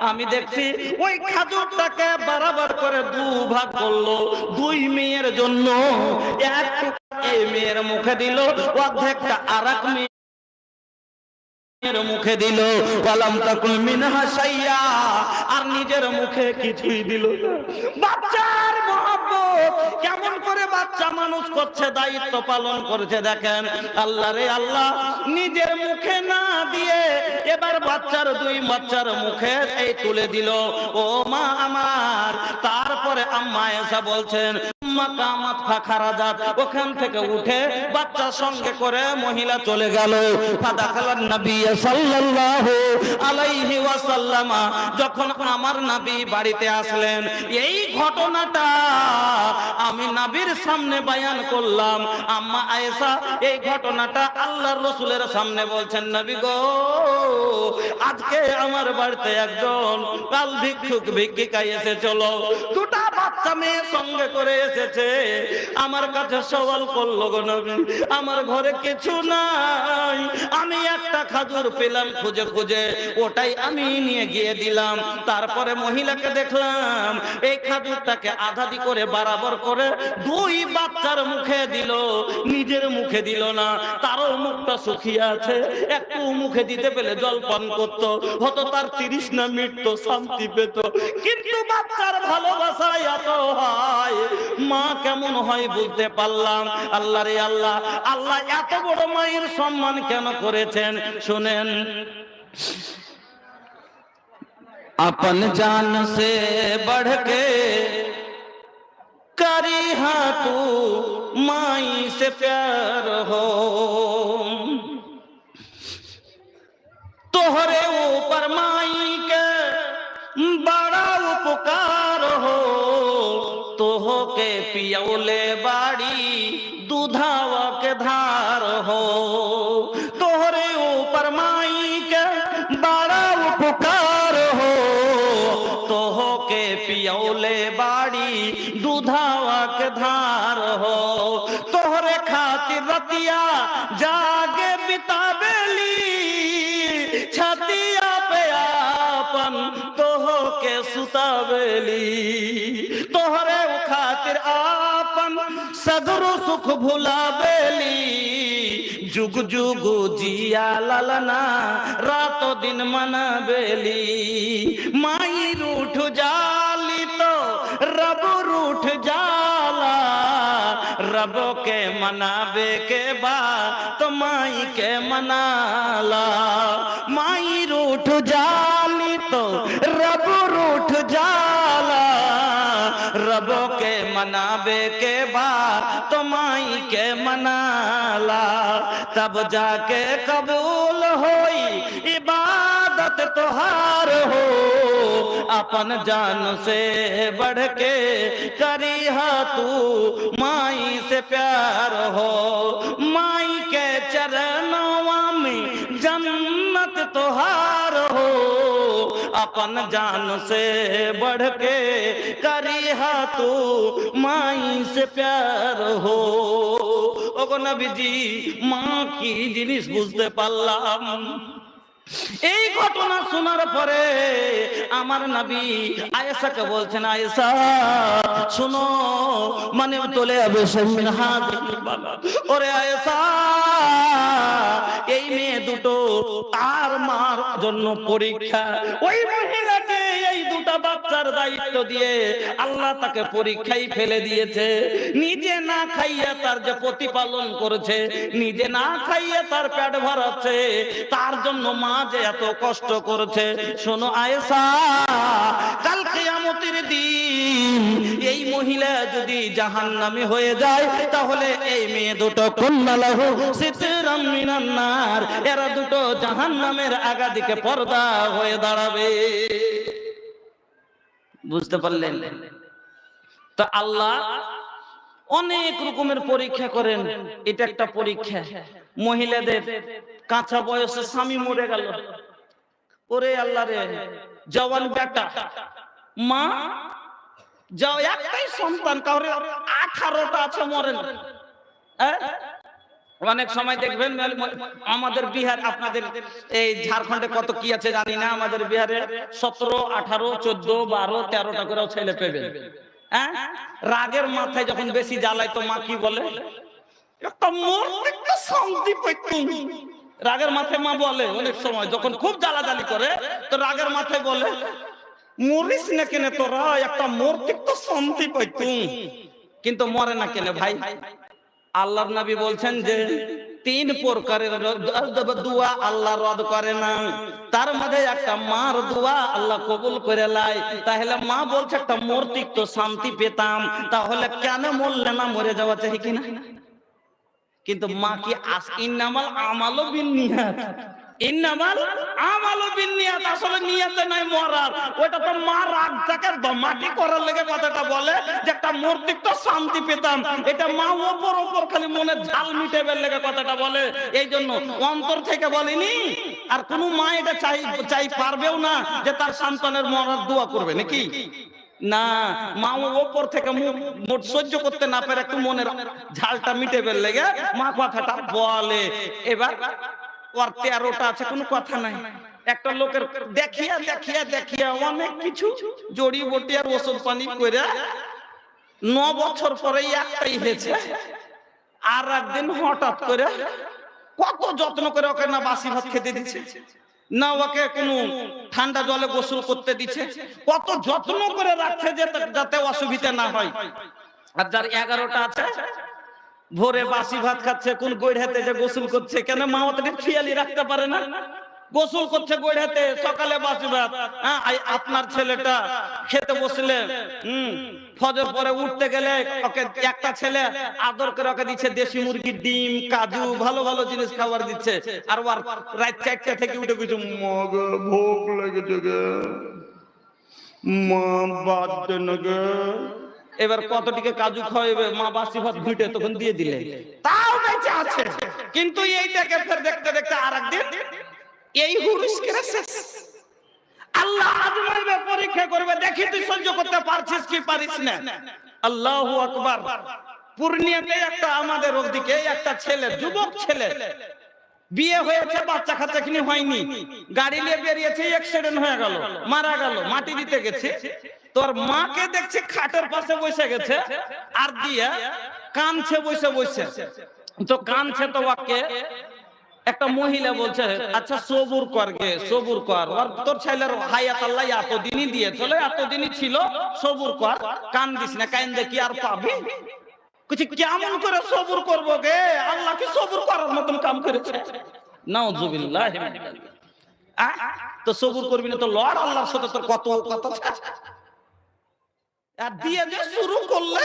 আমি দেখছি ওই খাজুরটাকে বরাবর করে 2 ভাগ করলো। 2 মেয়ের জন্য এক এই মেয়ের মুখে দিল, অর্ধেকটা আরেক মেয়ের মুখে দিল, ওয়ালাম তাকুল মিনহা শাইয়া, আর নিজের মুখে কিছুই দিল না। বাচ্চার মহব্বত কেমন করে বাচ্চা মানুষ করছে, দায়িত্ব পালন করেছে দেখেন। আল্লাহ রে আল্লাহ, নিজের মুখে না দিয়ে এবার বাচ্চার দুই বাচ্চার মুখে এই তুলে দিল। ও মা আমার, তারপরে আম্মা আয়েশা বলছেন মাকামাত ফাখারাজাত, ওখান থেকে উঠে বাচ্চার সঙ্গে করে মহিলা চলে গেল। ফাদাখালান নবী সাল্লাল্লাহু আলাইহি ওয়াসাল্লাম, যখন আমার নবী বাড়িতে আসলেন, এই ঘটনাটা আমি নবীর সামনে বয়ান করলাম। আম্মা আয়েশা এই ঘটনাটা আল্লাহর রাসূলের সামনে বলছেন, নবী গো, আজকে আমার বাড়িতে একজন কাল ভিক্ষুক ভিক্ষিকা এসেছিল, দুটা বাচ্চা মেয়ে সঙ্গে করে এসেছে, আমার কাছে সওয়াল করলো গো নবী, আমার ঘরে কিছু নাই, আমি একটা খাজুর পেলাম খুঁজে খুঁজে, ওটাই আমি নিয়ে গিয়ে দিলাম। তারপরে মহিলাকে দেখলাম এই খাজুরটাকে আধাদি করে বরাবর করে দুই বাচ্চার মুখে দিল, নিজের মুখে দিল না। তারও মুখটা শুকিয়ে আছে, একটু মুখে দিতে পেলে জল পান করতো, হতো তার 30 না মিনিট শান্তি পেত। কিন্তু বাচ্চার ভালোবাসা এত হয়, মা কেমন হয় বুঝতে পারলাম। আল্লাহ রে আল্লাহ, আল্লাহ এত বড় মায়ের সম্মান কেন করেছেন শুনেন। अपन जान से बढ़ के करी हाँ तू माई से प्यार हो, तोहरे ऊपर माई के बड़ा उपकार हो, तोह के पियौले बाड़ी दूधावा के धार हो, तोहरे ऊपर माई के बड़ा उपकार हो, तोह के पियौले बाड़ी दूधावा के धार हो, तोहरे खातिर रतिया जागे बितावेली, छतिया पे आपन तोह के सुतावेली, तोहरे खातिर आपन सगरो सुख भुलावेली, जुग जुग जिया ललना रातों दिन मनावेली, माई रूठ जाली तो रब रूठ जाला, रब के मनावे के बाद तो माई के मनाला, माई रूठ जाली तो रब रूठ जाला, रब के मनावे के बाद तो माई के मनाला, तब जाके कबूल होई इबादत तोहार हो, अपन जान से बढ़ के करिहा तू माई से प्यार हो, माई के चरणवा में जन्नत तोहार हो, अपन जान से बढ़ के करिहा तू माई से प्यार हो। ओगो नबी जी, माँ की जिनिस बुझते पारलाम। এই ঘটনা শোনার পরে আমার নবী আয়েশাকে বলছেন, আয়েশা শোনো, মানে তোলে আবে মিন হাদিল বালাদ, ওরে আয়েশা, এই মেয়ে দুটো তার মার জন্য পরীক্ষা। ওই মহিলাকে এই দুটা বাচ্চার দায়িত্ব দিয়ে আল্লাহ তাকে পরীক্ষায় ফেলে দিয়েছে। নিজে না খাইয়া তার যে প্রতিপালন করেছে, নিজে না খাইয়া তার পেট ভরাচ্ছে, তার জন্য মা যে এত কষ্ট করেছে। শোনো আয়েশা, কাল কিয়ামতের দিন এই মহিলা যদি জাহান্নামী হয়ে যায়, তাহলে এই মেয়ে দুটো কুল্লালাহু সিতরাম মিনান নার, এরা দুটো জাহান্নামের আগাদিকে পর্দা হয়ে দাঁড়াবে। বুঝতে পারলেন? তো আল্লাহ অনেক রকমের পরীক্ষা করেন, এটা একটা পরীক্ষা। মহিলাদের কাঁচা বয়সে স্বামী মরে গেল, ওরে আল্লাহ রে, জওয়ান বেটা, মা যাও, একটাই সন্তান, কাউরে 18টা আছে, মরে না। অনেক সময় দেখবেন আমাদের বিহার, আপনাদের এই ঝাড়খণ্ডে কত কি আছে জানি না, আমাদের বিহারে 17, 18, 14, 12, 13টা করে ছেলে পেবে। রাগের মাথায় যখন বেশি জ্বালায় তো মা কি বলে, একটা মৌলিক শান্তি পাইতুম। রাগের মাথায় মা বলে অনেক সময় যখন খুব জ্বালাজালি করে, তো রাগের মাথায় বলে মরিস না কেনে তোরা, একটা মৌলিক শান্তি পাইতুম। কিন্তু মরে না কেনে ভাই? আল্লাহর নবী বলছেন যে 3 প্রকারের দোয়া আল্লাহ রদ করে না, তার মধ্যে একটা মার দোয়া আল্লাহ কবুল করে লাই। তাহলে মা বলছে একটা মৌলিক তো শান্তি পেতাম, তাহলে কেন মরলে না? মরে যাওয়া চাই কিনা? কিন্তু মা কি ইন্নামাল আমালু বিন্নিয়াত, ইন্নামাল আমালু বিন্নিয়াত, আসলে নিয়তে নাই মরার। ওটা তো মা রাগটাকে মাটি করার লেগে কথাটা বলে যে একটা মূর্তিক তো শান্তি পেতাম, এটা মা ওপর ওপর খালি মনে ঝাল মিটাবার লেগে কথাটা বলে, এই জন্য অন্তর থেকে বলেনি। আর কোন মা এটা চাই পারবেও না যে তার সন্তানের মরার দোয়া করবে নাকি? না, মা ওপর থেকে মোট সহ্য করতে না পারে একটু মনের ঝালটা মিটাবার লেগে মা কথাটা বলে। এবার ওর 13টা আছে, কোনো কথা নাই। একটা লোকের দেখিয়া দেখিয়া দেখিয়া অনেক কিছু জড়ি বটি আর ওষুধ পানি করে 9 বছর পরে একটাই হয়েছে। আর একদিন হঠাৎ করে কত যত্ন করে ওকে না বাসি ভাত খেতে দিচ্ছে, না ওকে কোনো ঠান্ডা জলে গোসল করতে দিচ্ছে, কত যত্ন করে রাখছে যাতে অসুবিধা না হয়। আর যার 11টা আছে ভোরে বাসি ভাত খাচ্ছে, কোন গৈড়াতে যে গোসল করছে, কেন মা ওদের খেয়ালি রাখতে পারে না? গোসল করছে গৈড়াতে, সকালে বাসি ভাত। আপনার ছেলেটা খেতে বসলে ফজর পরে উঠতে গেলে ওকে একটা ছেলে আদর করে ওকে দিচ্ছে দেশি মুরগির ডিম, কাজু, ভালো ভালো জিনিস খাবার দিচ্ছে। আর ওর রাত 4টা থেকে উঠে কিছু মগ ভোগ লেগেছে গে, মা বাদ দেন গে। এবার কতটিকে কাজু খাওয়াবে মা? বাসি ভাত ঘুটে তখন দিয়ে দিলে তাও বেঁচে আছে। কিন্তু এইটাকে ফের দেখতে দেখতে আরেকদিন এই হুরুস করে শেষ। আল্লাহ আজমাইবে, পরীক্ষা করবে, দেখি তুই সহ্য করতে পারছিস কি পারিস না। আল্লাহু আকবার। পূর্ণিয়াতে একটা আমাদের ওদিকে একটা ছেলে, যুবক ছেলে, বিয়ে হয়েছে, বাচ্চা কাচ্চা কিনে হয়নি, গাড়ি নিয়ে বেরিয়েছে, অ্যাক্সিডেন্ট হয়ে গেল, মারা গেল, মাটি দিতে গেছে। তোর মাকে দেখছে খাটের পাশে বসে গেছে আর দিয়ে কানছে বসে বসে। তো কানছে তো ওকে একটা মহিলা বলছে, আচ্ছা সবুর কর গে, সবুর কর, আর তোর ছেলের হায়াত আল্লাহ এতদিনই দিয়েছিল, এতদিনই ছিল, সবুর কর, কান দিস না, কান দেখি আর পাবি। কেমন করে সবুর করবো গে? আল্লাহ কি সবুর করার মতন কাম করেছে? নাউজুবিল্লাহ। তো সবুর করবি না তো লড় আল্লাহর সাথে, তোর কত কথা। আর দিয়ে যে শুরু করলে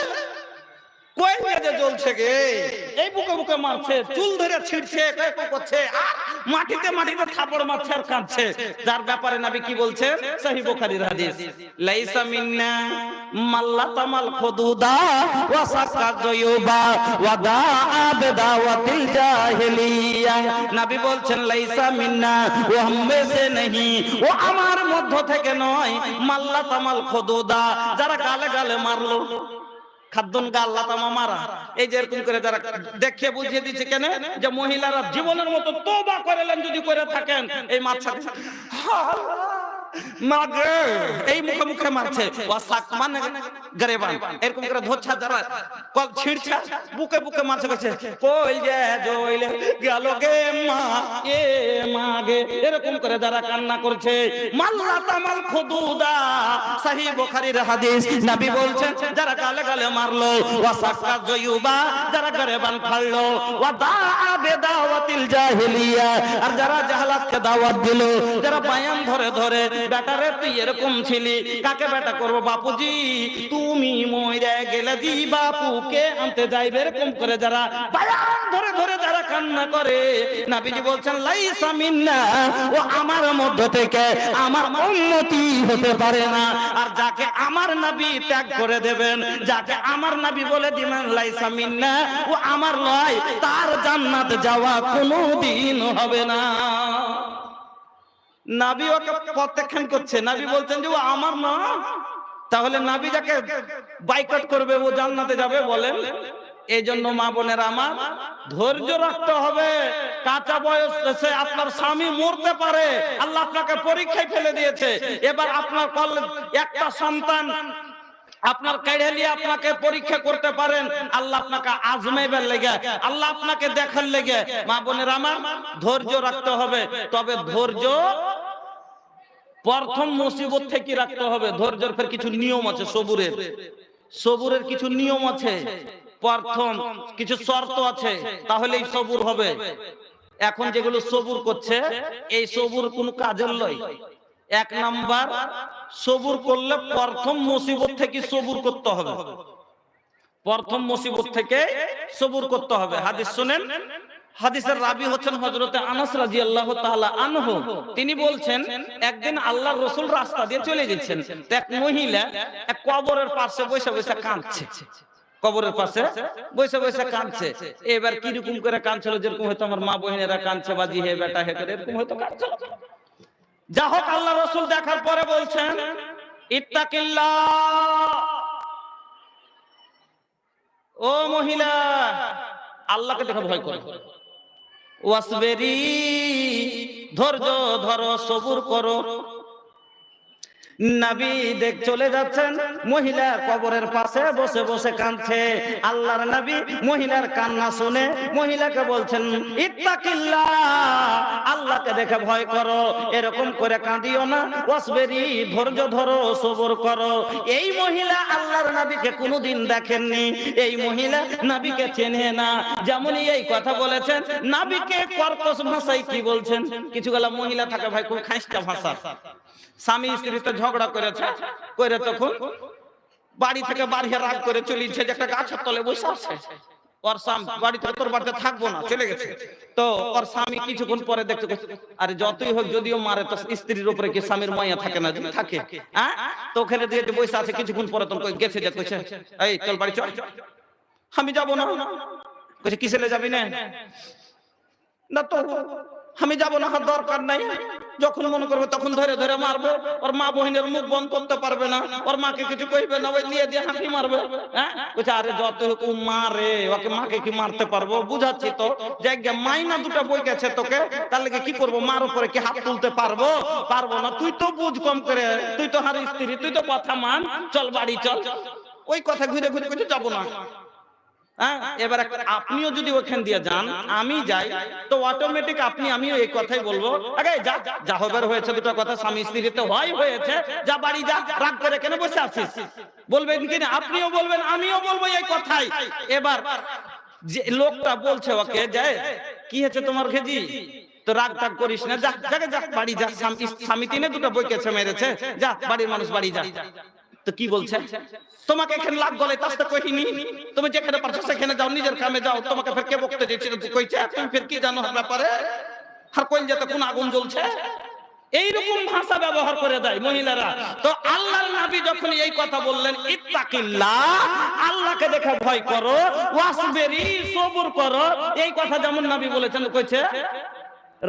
কই মেজে জ্বলছে গে, এই বুকে বুকে মারছে, চুল ধরে ছিড়ছে, করছে, মাটিতে মাটিতে থাপড় মারছে আর কাঁদছে। যার ব্যাপারে নবী কি বলছেন? সহিহ বুখারীর হাদিস, লাইসা মিন্না মাল্লাতামাল খুদুদা ওয়া সাকা জয়ুবা ওয়া দাআ বিদাওয়াতিল জাহিলিয়া। নবী বলছেন লাইসা মিন্না, ও হামে সে নহি, ও আমার মধ্য থেকে নয়। মাল্লাতামাল খুদুদা, যারা গালে গালে মারলো, খাদ্দন গাল্লা তামা মারা, এই যে এরকম করে যারা দেখিয়ে বুঝিয়ে দিচ্ছে কেন যে মহিলারা জীবনের মতো তওবা করেলেন যদি করে থাকেন, এই মাছ মাগে এই মুখে মুখে মারছে, ওয়াসাক মানে গরেবান, এরকম করে ধোচ্ছা যারা কল ছিড়ছে, বুকে বুকে মারছে, কাছে কই যে জইলে গেল গে মা, এ মাগে, এরকম করে যারা কান্না করছে। মাল্লা তামাল খুদুদা, সহিহ বুখারীর হাদিস। নবী বলছেন যারা গালে গালে মারলো, ওয়াসাকা জয়ুবা, যারা গরেবান ফাড়লো, ওয়া দাআ বিদাওয়াতিল জাহিলিয়া, আর যারা জাহালাতকে দাওয়াত দিল, যারা বায়ান ধরে ধরে বেটারে তুই এরকম ছিলি, কাকে বেটা করবো? বাপুজি তুমি মইরা গেলে দি বাপুকে আনতে যাইবে, এরকম করে যারা বায়ান ধরে ধরে যারা কান্না করে, নবীজি বলছেন লাইসা মিন্না, ও আমার মধ্য থেকে আমার উম্মতি হতে পারে না। আর যাকে আমার নবী ত্যাগ করে দেবেন, যাকে আমার নবী বলে দিবেন লাইসা মিন্না, ও আমার নয়, তার জান্নাত যাওয়া কোনোদিন হবে না। নবী ওকে প্রত্যাখ্যান করছে, নবী বলছেন যে ও আমার না, তাহলে নবী যাকে বাইকট করবে ও জান্নাতে যাবে বলেন? এই জন্য মা বোনেরা আমার, ধৈর্য রাখতে হবে। কাঁচা বয়সে আপনার স্বামী মরতে পারে, আল্লাহ আপনাকে পরীক্ষায় ফেলে দিয়েছে। এবার আপনার একটা সন্তান আপনার কেড়ে নিয়ে আপনাকে পরীক্ষা করতে পারেন, আল্লাহ আপনাকে আজমাইবার লেগে, আল্লাহ আপনাকে দেখার লেগে। মা বোনের আমার, ধৈর্য রাখতে হবে। তবে ধৈর্য প্রথম মুসিবত থেকে রাখতে হবে। ধৈর্যের ফের কিছু নিয়ম আছে, সবুরের কিছু নিয়ম আছে, প্রথম কিছু শর্ত আছে, তাহলেই সবুর হবে। এখন যেগুলো সবুর করছে, এই সবুর কোনো কাজের লয়। এক নাম্বার, সবুর করলে প্রথম মুসিবত থেকে সবুর করতে হবে। প্রথম মুসিবত থেকে সবুর করতে হবে। হাদিস শুনেন, হাদিসের রাবি হচ্ছেন হযরতে আনাস রাদিয়াল্লাহু তাআলা আনহু। তিনি বলছেন, একদিন আল্লাহর রাসূল রাস্তা দিয়ে চলে যাচ্ছেন, তো এক মহিলা এক কবরের পাশে বসে বসে কাঁদছে। কবরের পাশে বসে বসে কাঁদছে। এবার কি রকম করে কাঁদছিল, যেরকম হয়তো আমার মা বোনেরা কাঁদছে, বাজি হে বেটা হে করে এরকম হয়তো কাঁদছিল। যা হোক, আল্লাহ রাসূল দেখার পরে বলছেন, ইত্তাকিল্লাহ, ও মহিলা, আল্লাহকে দেখে ভয় করো। ওয়াসবেরি, ধৈর্য ধরো, সবুর করো। নবী দেখ চলে যাচ্ছেন, মহিলা কবরের পাশে বসে বসে কাঁদছে। আল্লাহর নবী মহিলার কান্না শুনে মহিলাকে বলছেন, ইত্তাকিল্লাহ, আল্লাহকে দেখে ভয় করো, এরকম করে কাঁদিও না। ওয়াসবেরি, ধৈর্য ধরো, সবুর করো। এই মহিলা আল্লাহর নবীকে কোনোদিন দেখেননি, এই মহিলা নবীকে চেনে না। যেমনই এই কথা বলেছেন, নবীকে কর্কশ ভাষায় কি বলছেন। কিছুগুলা মহিলা থাকে ভাই খুব খাইস্টা ভাষা। স্বামী স্ত্রীতে ঝগড়া করেছে, করে তখন বাড়ি থেকে বাড়িয়ে রাগ করে চলেছে, যে একটা গাছের তলে বসে আছে। ওর স্বামী বাড়ি থেকে, তোর বাড়িতে থাকবো না, চলে গেছে। তো ওর স্বামী কিছুক্ষণ পরে দেখতে, আরে যতই হোক যদিও মারে, তো স্ত্রীর উপরে কি স্বামীর মায়া থাকে না? থাকে। হ্যাঁ, তো ওখানে দিয়ে বসে আছে। কিছুক্ষণ পরে তখন গেছে, যে কইছে, এই চল বাড়ি চল। আমি যাবো না। কইছে, কিসেলে যাবি না? না তো আমি যাবো না, দরকার নাই। যখন মনে করবে তখন ধরে ধরে মারবে। ওর মা বোনের মুখ বন্ধ করতে পারবে না, ওর মাকে কিছু কইবে না, ওই নিয়ে দিয়ে হাঁটি মারবে। হ্যাঁ, বলছে, আরে যত হোক মারে, ওকে মাকে কি মারতে পারবো? বুঝাচ্ছি তো, জায়গা মাইনা দুটা বই গেছে তোকে, তার লেগে কি করবো? মার উপরে কি হাত তুলতে পারবো? পারবো না। তুই তো বুঝ কম করে, তুই তো হার স্ত্রী, তুই তো কথা মান, চল বাড়ি চল। ওই কথা ঘুরে ঘুরে কিছু যাবো না। এবার আপনিও যদি ওখান দিয়ে যান, আমি যাই, তো অটোমেটিক আমিও এই কথাই বলবো, আগে যা, যা হবার হয়েছে দুটো কথা স্বামী স্ত্রীতে হয়েছে, যা বাড়ি যা, রাগ করে কেন বসে আছিস? বলবেন কিনা? আপনিও বলবেন, আমিও বলবো এই কথাই। এবার যে লোকটা বলছে ওকে, যায় কি হয়েছে তোমার ঘেজি, তো রাগ টাগ করিস না, যা জায়গা যা, বাড়ি যা। স্বামী তিনে দুটো বই কেছে মেরেছে, যা বাড়ির মানুষ বাড়ি যা। তো কি বলছে? তোমাকে এখানে লাগ গলে তাস্তে কইনি, তুমি যেখানে পারছো সেখানে যাও, নিজের কামে যাও। তোমাকে ফের কে বকতে দিয়েছিল? কইছে তুমি ফের কি জানো ব্যাপারে? আর কইল যেতে কোন আগুন জ্বলছে? এইরকম ভাষা ব্যবহার করে দেয় মহিলারা। তো আল্লাহর নবী যখন এই কথা বললেন, ইত্তাকিল্লাহ, আল্লাহকে দেখে ভয় করো, ওয়াসবেরি, সবুর করো, এই কথা যেমন নবী বলেছেন, কইছে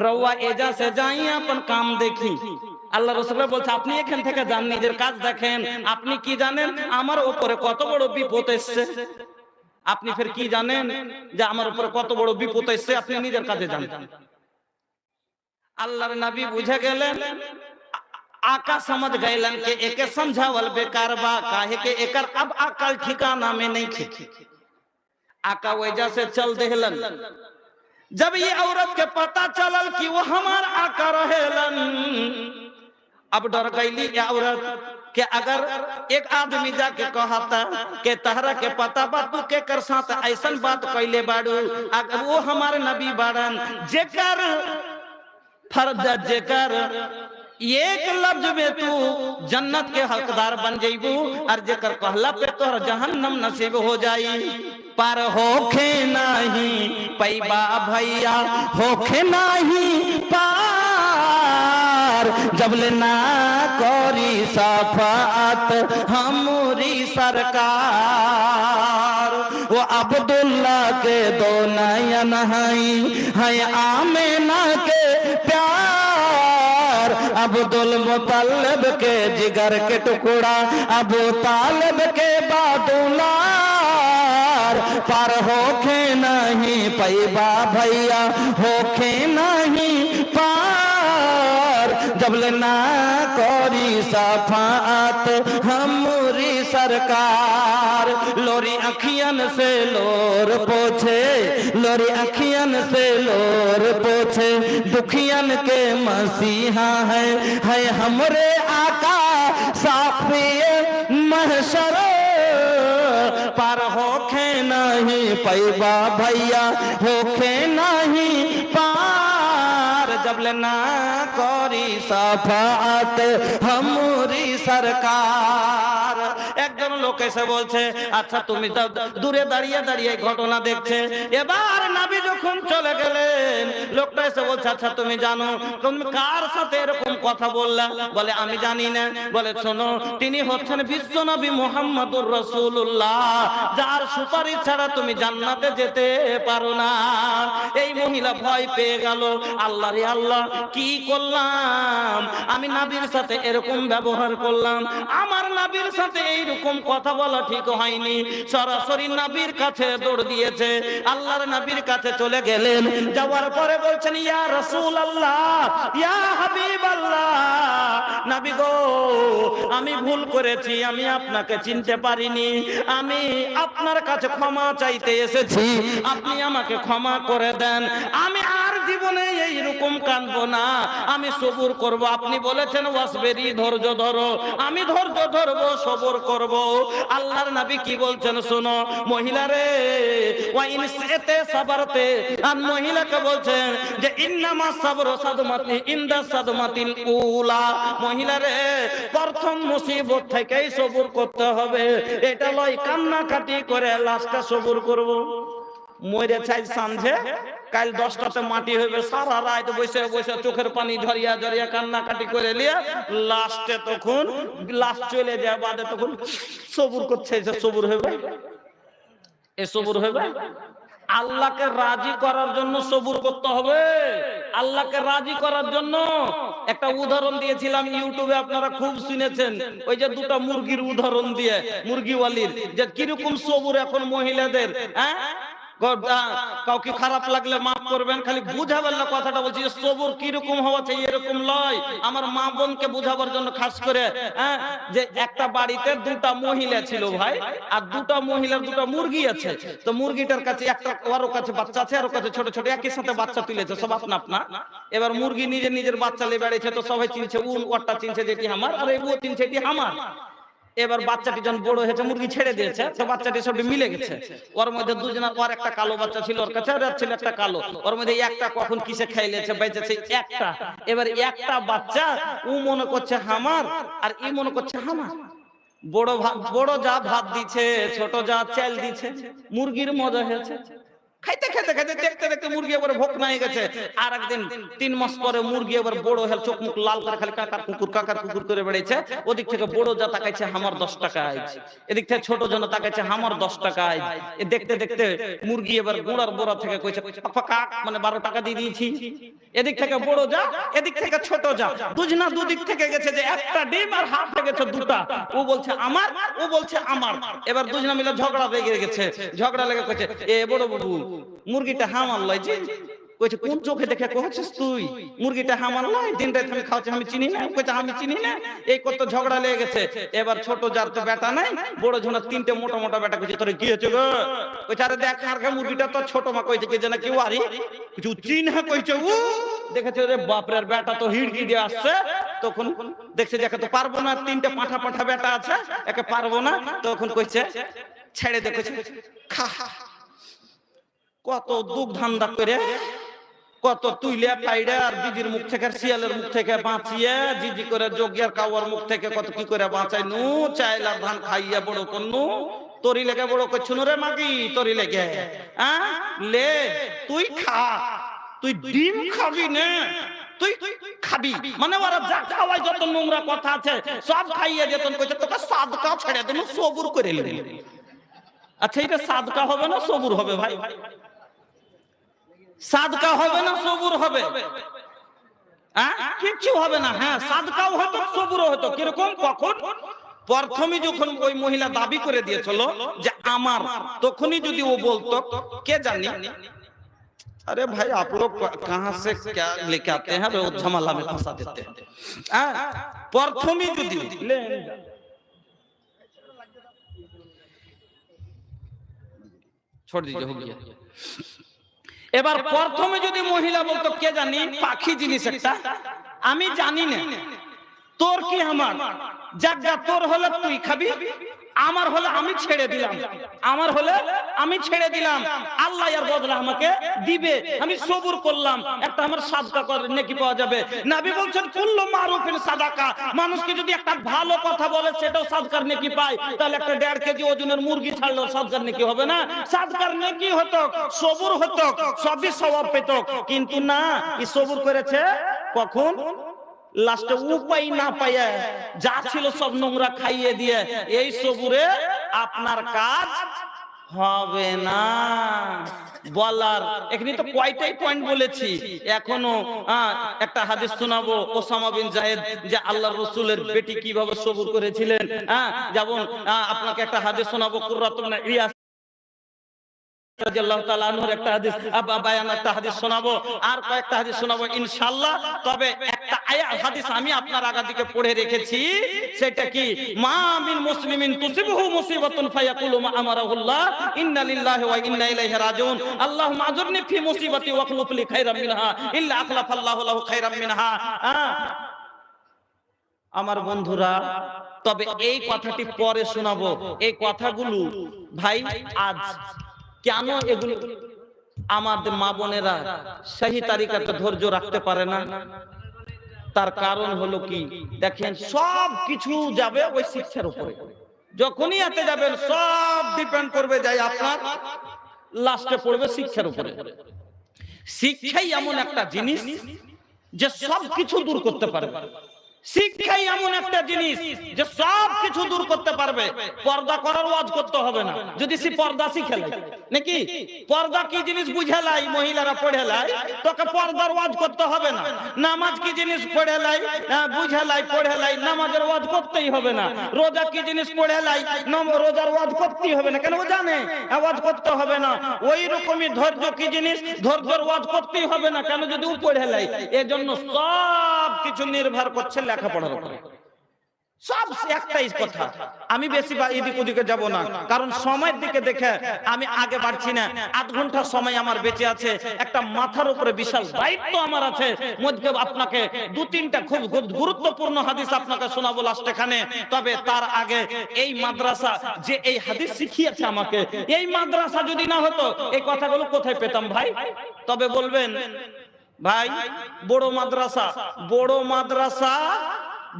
রওয়া এজা সে যাই আপন কাম দেখি। আল্লাহ রাসূল বলছে, আপনি এখান থেকে যান, নিজের কাজ দেখেন। আপনি কি জানেন আমার উপরে কত বড় বিপদ এসেছে? আপনি ফের কি জানেন যে আমার উপরে কত বড় বিপদ এসেছে? আপনি নিজের কাজে যান। আল্লাহর নবী বুঝে গেলেন, आका समझ गए के एके समझावल बेकार बा, काहे के एकर अब अकल ठिकाना में नहीं थी। आका वजह से चल देहलन। जब ये औरत के पता चलल कि वो हमार आका रहेलन, अब डर गईली ये औरत कि अगर एक आदमी जाके कहता कि तहरा के पता बा तू के कर साथ ऐसन बात कैले बाड़ू, अगर वो हमारे नबी बाड़न, जेकर फर्ज, जेकर एक लफ्ज में तू जन्नत के हकदार बन जाइबू, और जेकर कहला पे तोहर जहन्नम नसीब हो जाई। पर होखे नहीं पैबा भैया, होखे नहीं पार, जबले ना करी सफात हमरी सरकार। वो अब्दुल्ला के दो नयन है आमेना के प्यार, अब्दुल मुतल्लिब के जिगर के टुकड़ा, अबू तालिब के बादुलार। पर होखे नहीं पैबा भैया, होखे नहीं पार, जबले ना करी सफात हमरी सरकार। लोरी अखियन से लोर पोछे, लोरी अखियन से लोर पोछे, दुखियन के मसीहा है हमरे आका साफिए महशर। पर होखे नहीं पैबा भैया, होखे नहीं पार, जबले ना करी सफात हमरी सरकार। একজন লোক এসে বলছে, আচ্ছা তুমি দূরে দাঁড়িয়ে দাঁড়িয়ে ঘটনা দেখছে। এবার নবী যখন চলে গেলেন, লোকটা এসে বলছে, আচ্ছা তুমি জানো তুমি কার সাথে এরকম কথা বললা? বলে আমি জানি না। বলে শোনো, তিনি হচ্ছেন বিশ্ব নবী মুহাম্মদুর রাসূলুল্লাহ, যার সুপারিশ ছাড়া তুমি জান্নাতে যেতে পারো না। এই মহিলা ভয় পেয়ে গেল, আল্লাহ রে আল্লাহ, কি করলাম আমি? নবীর সাথে এরকম ব্যবহার করলাম, আমার নবীর সাথে এইরকম কথা বলা ঠিক হয়নি। সরাসরি নবীর কাছে দৌড় দিয়েছে, আল্লাহর নবীর কাছে চলে গেলেন। যাওয়ার পরে বলছেন, ইয়া রাসূলুল্লাহ, ইয়া হাবিবাল্লাহ, নবী গো আমি ভুল করেছি, আমি আপনাকে চিনতে পারিনি, আমি আপনার কাছে ক্ষমা চাইতে এসেছি, আপনি আমাকে ক্ষমা করে দেন, আমি আর জীবনে এইরকম কাঁদবো না, আমি সবুর করব। আপনি বলেছেন ওয়াসবেরি, ধৈর্য ধরো, আমি ধৈর্য ধরবো, সবর করব। আল্লাহর নবী কি বলছেন শোনো, মহিলা রে, ওয়াইন সেতে সাবরতে, আর মহিলাকে বলছেন যে ইন্নামা সাবরু সাদমাতি ইনদা সাদমাতিল উলা। মহিলা রে, প্রথম মুসিবত থেকেই সবর করতে হবে, এটা লয় কান্নাকাটি করে লাস্টে সবর করব। মরে চাই সামঝে কাল 10টাতে মাটি হইবে, সারা রাত বসে বসে চোখের পানি ঝরিয়া ঝরিয়া কান্নাকাটি করে লিয়া লাস্টে তখন লাস্ট চলে যায় বাদে তখন সবুর করছে, সবুর হইবে, এ সবুর হইবে। আল্লাহকে রাজি করার জন্য সবুর করতে হবে, আল্লাহকে রাজি করার জন্য। একটা উদাহরণ দিয়েছিলাম ইউটিউবে, আপনারা খুব শুনেছেন, ওই যে দুটো মুরগির উদাহরণ দিয়ে, মুরগিওয়ালির, যে কিরকম সবুর এখন মহিলাদের। হ্যাঁ, কাউকে খারাপ লাগলে মাফ করবেন, খালি বুঝাবার না কথাটা বলছি, সবর কিরকম হওয়া চাই এরকম লয়। আমার মা বোনকে বুঝাবার জন্য খাস করে, যে একটা বাড়িতে দুটা মহিলা ছিল ভাই, আর দুটা মহিলার দুটা মুরগি আছে। তো মুরগিটার কাছে একটা, ওর কাছে বাচ্চা আছে, আর ওর কাছে ছোট ছোট একই সাথে বাচ্চা তুলেছে, সব আপনা আপনা। এবার মুরগি নিজের বাচ্চা নিয়ে বেড়েছে, তো সবাই চিনছে, ওরটা চিনছে যেটি আমার, আর ও চিনছে এটি আমার। এবার বাচ্চাটি যখন বড় হয়েছে, মুরগি ছেড়ে দিয়েছে, তো বাচ্চাটি সব মিলে গেছে। ওর মধ্যে দুজনের, ওর একটা কালো বাচ্চা ছিল ওর কাছে, আর ছিল একটা কালো। ওর মধ্যে একটা কখন কিসে খাইলেছে বেঁচেছে একটা। এবার একটা বাচ্চা ও মনে করছে আমার, আর ই মনে করছে আমার। বড় যা ভাত দিছে, ছোট যা চাল দিছে, মুরগির মজা হয়েছে। খাইতে খাইতে খাইতে দেখতে দেখতে মুরগি এবার ভোক নাই গেছে। আর একদিন 3 মাস পরে মুরগি এবার বড় হল, চোখ মুখ লাল করে খালি কাকার কুকুর করে বেড়েছে। ওদিক থেকে বড় যা তাকাইছে আমার 10 টাকা আইজ, এদিক থেকে ছোট জন তাকাইছে আমার 10 টাকা আইজ। এ দেখতে দেখতে মুরগি এবার গুড়ার বোরা থেকে কইছে কাক, মানে 12 টাকা দিয়ে দিয়েছি। এদিক থেকে বড় যা, এদিক থেকে ছোট যা, দুজনা দুদিক থেকে গেছে, যে একটা ডিম আর হাত থেকে গেছে দুটা। ও বলছে আমার, ও বলছে আমার। এবার দুজনা মিলে ঝগড়া লেগে গেছে, ঝগড়া লেগে কইছে এ বড় বাবু মুরগিটা হামার লইছে। কইছে কোন চোখে দেখে কইছিস তুই মুরগিটা হামার লয়, দিন রাত আমি খাওয়াচ্ছি, আমি চিনি না। কইছে আমি চিনি না। এই কত ঝগড়া লেগে গেছে। এবার ছোট যার তো বেটা নাই, বড় ঝোনা 3টে মোটা মোটা বেটা কইছে তোরে কি হয়েছে গো? কইছে আরে দেখ আর মুরগিটা তো ছোট। মা কইছে কি জানা কেউ আরি কিছু চিন হ্যাঁ কইছে ও দেখেছে রে বাপরের বেটা তো হিড়কি দিয়ে আসছে। তখন দেখছে যে একে তো পারবো না, 3টে পাঠা পাঠা বেটা আছে, একে পারবো না। তখন কইছে ছেড়ে দে। কইছে খা, কত দুঃখ ধান্দা করে, কত তুইলে পাইড়ে, আর দিদির মুখ থেকে, শিয়ালের মুখ থেকে বাঁচিয়ে, জিজি করে যোগিয়ার কাওয়ার মুখ থেকে কত কি করে বাঁচাই নু, চাইলার ধান খাইয়া বড় করনু। তোরি লেগে বড় করছুন রে মাগি, তোরি লেগে লে তুই খা, তুই ডিম খাবি না, তুই খাবি, মানে ওরা যা খাওয়াই যত নোংরা কথা আছে সব খাইয়ে যেত। কইছে তোকে সাদকা ছেড়ে দেন, সবুর করে নিলেন। আচ্ছা এটা সাদকা হবে না সবুর হবে ভাই? সাদকা হবে না সবুর হবে? কিচ্ছু হবে না। হ্যাঁ সাদকাও হতো সবুরও হতো। কিরকম? কখন? প্রথমে যখন ওই মহিলা দাবি করে দিয়েছিল যে আমার, তখনই যদি ও বলতো কে জানি अरे भाई आप लोग कहां से क्या लेके आते हैं, वो झमेला में फंसा देते हैं। प्रथमी যদি छोड़ दीजिए, हो गया। এবার প্রথমে যদি মহিলা বলতো কে জানি পাখি জিনিস একটা আমি জানি না, তোর কি আমার জায়গা, তোর হলে তুই খাবি, আমার হলে আমি ছেড়ে দিলাম, আমার হলে আমি ছেড়ে দিলাম, আল্লাহ এর বদলা আমাকে দিবে, আমি সবুর করলাম, একটা আমার সাদকা করে নেকি পাওয়া যাবে। নবী বলছেন কুল্লু মারুফিন সাদাকা, মানুষকে যদি একটা ভালো কথা বলে সেটাও সাদকার নেকি পায়, তাহলে একটা 1.5 কেজি ওজনের মুরগি ছাড়লেও সাদকার নেকি হবে না? সাদকার নেকি হতো, সবুর হতো, সবই সওয়াব পেত। কিন্তু না, এই সবুর করেছে কখন? লাস্টে উপায় না পায় যা ছিল সব নোংরা খাইয়ে দিয়ে। এই সবুরে আপনার কাজ হবে না বলার। এখানে তো কয়টাই পয়েন্ট বলেছি, এখনো একটা হাদিস শোনাবো ওসামা বিন জায়েদ, যে আল্লাহর রাসূলের বেটি কিভাবে সবুর করেছিলেন। যেমন আপনাকে একটা হাদিস শোনাবো কুররাত ইবনে ইয়াস রাদিয়াল্লাহু তাআলা আনহুর একটা হাদিস, বায়ান একটা হাদিস শোনাবো, আর কয়েকটা হাদিস শোনাবো ইনশাআল্লাহ। তবে একটা আয়াত হাদিস আমি আপনার আগা দিকে পড়ে রেখেছি, সেটা কি? মা মিন মুসলিমিন তুসিবহু মুসিবাতুন ফায়াকুলু মা আমারাহুল্লাহ ইন্না লিল্লাহি ওয়া ইন্না ইলাইহি রাজিউন আল্লাহুম্মা আজুরনি ফি মুসিবাতি ওয়া আখলুফ লি খায়রাম মিনহা ইল্লা আখলাফাল্লাহু লাহু খায়রাম মিনহা। আমার বন্ধুরা, তবে এই কথাটি পরে শোনাবো। এই কথাগুলো ভাই আজ কেন এগুলো আমাদের মা বোনেরা সহি তারিকাতে ধৈর্য রাখতে পারে না? তার কারণ হলো কি দেখেন, সব কিছু যাবে ওই শিক্ষার উপরে। যখনই হাতে যাবেন সব ডিপেন্ড করবে যাই আপনার লাস্টে পড়বে শিক্ষার উপরে। শিক্ষাই এমন একটা জিনিস যে সব কিছু দূর করতে পারবে। শিক্ষাই এমন একটা জিনিস যে সব কিছু দূর করতে পারবে। পর্দা করার ওয়াজ করতে হবে না যদি সে পর্দা শিখে লাই, নাকি পর্দা কি জিনিস বুঝে লাই, মহিলারা পড়ে লাই, তোকে পর্দার ওয়াজ করতে হবে না। নামাজ কি জিনিস পড়ে লাই, বুঝে লাই, পড়ে লাই, নামাজের ওয়াজ করতেই হবে না। রোজা কি জিনিস পড়ে লাই, রোজার ওয়াজ করতেই হবে না, কেন ও জানে ওয়াজ করতে হবে না। ওই রকমই ধৈর্য কি জিনিস, ধৈর্যের ওয়াজ করতেই হবে না, কেন যদি ও পড়ে লাই। এজন্য সব কিছু নির্ভর করছে লেখাপড়ার উপরে। সব একটাই কথা, আমি বেশি এদিক ওদিকে যাব না, কারণ সময়ের দিকে দেখে আমি আগে বাড়ছি না। 8 ঘন্টা সময় আমার বেঁচে আছে, একটা মাথার উপরে বিশাল দায়িত্ব আমার আছে। মধ্যে আপনাকে 2-3টা খুব গুরুত্বপূর্ণ হাদিস আপনাকে শোনাবো লাস্ট এখানে। তবে তার আগে এই মাদ্রাসা যে এই হাদিস শিখিয়েছে আমাকে, এই মাদ্রাসা যদি না হতো এই কথাগুলো কোথায় পেতাম ভাই? তবে বলবেন ভাই বড় মাদ্রাসা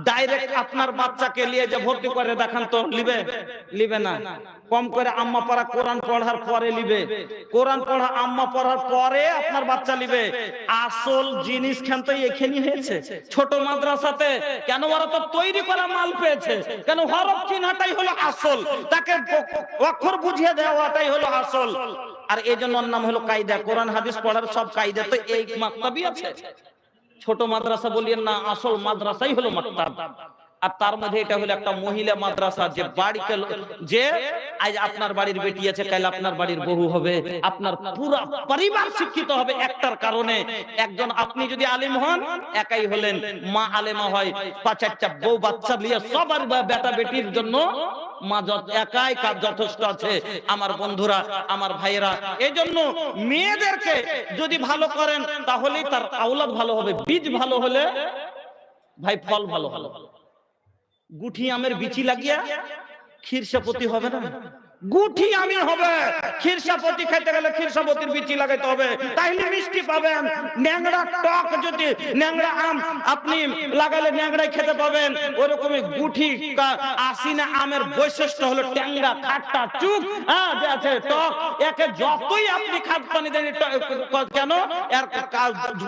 ডাইরেক্ট আপনার বাচ্চাকে নিয়ে যে ভর্তি করে দেখান তো লিবে না। কম করে আম্মা পড়া কোরআন পড়ার পরে লিবে, কোরআন পড়া আম্মা পড়ার পরে আপনার বাচ্চা লিবে। আসল জিনিস খান তো এখানে হয়েছে ছোট মাদ্রাসাতে। কেন? ওরা তো তৈরি করা মাল পেয়েছে। কেন? হরফ চিহ্নটাই হলো আসল, তাকে অক্ষর বুঝিয়ে দেওয়াটাই হলো আসল। আর এই জন্য নাম হলো কায়দা। কোরআন হাদিস পড়ার সব কায়দা তো এই মাকতাবই আছে। ছোট মাদ্রাসা বলিয়েন না, আসল মাদ্রাসাই হলো মাকতাব। আর তার মধ্যে এটা হলো একটা মহিলা মাদ্রাসা, যে বাড়িতে যে আজ আপনার বাড়ির বেটি আছে, কাল আপনার বাড়ির বউ হবে, আপনার পুরো পরিবার শিক্ষিত হবে একটার কারণে। একজন আপনি যদি আলেম হন একাই হলেন, মা আলেমা হয়, 5-4টা বউ বাচ্চা নিয়ে সবার বেটা বেটির জন্য মা একাই কাজ যথেষ্ট আছে। আমার বন্ধুরা, আমার ভাইয়েরা, এই জন্য মেয়েদেরকে যদি ভালো করেন তাহলেই তার আওলাদ ভালো হবে। বীজ ভালো হলে ভাই ফল ভালো হবে। গুঠি আমের বিচি লাগিয়া ক্ষীরসাপতি হবে না? গুঠি আমি হবে, ক্ষীরসাপতি খাইতে গেলে ক্ষীরসাপতির বিচি লাগাইতে হবে, তাইলে মিষ্টি পাবেন। ন্যাংরা টক যদি ন্যাংরা আম আপনি লাগালে ন্যাংরাই খেতে পাবেন। ওরকমই গুঠি আসিনা আমের বৈশিষ্ট্য হলো ট্যাংরা, খাট্টা, চুপ যে আছে টক। একে যতই আপনি খাদ পানি দেন কেন, এর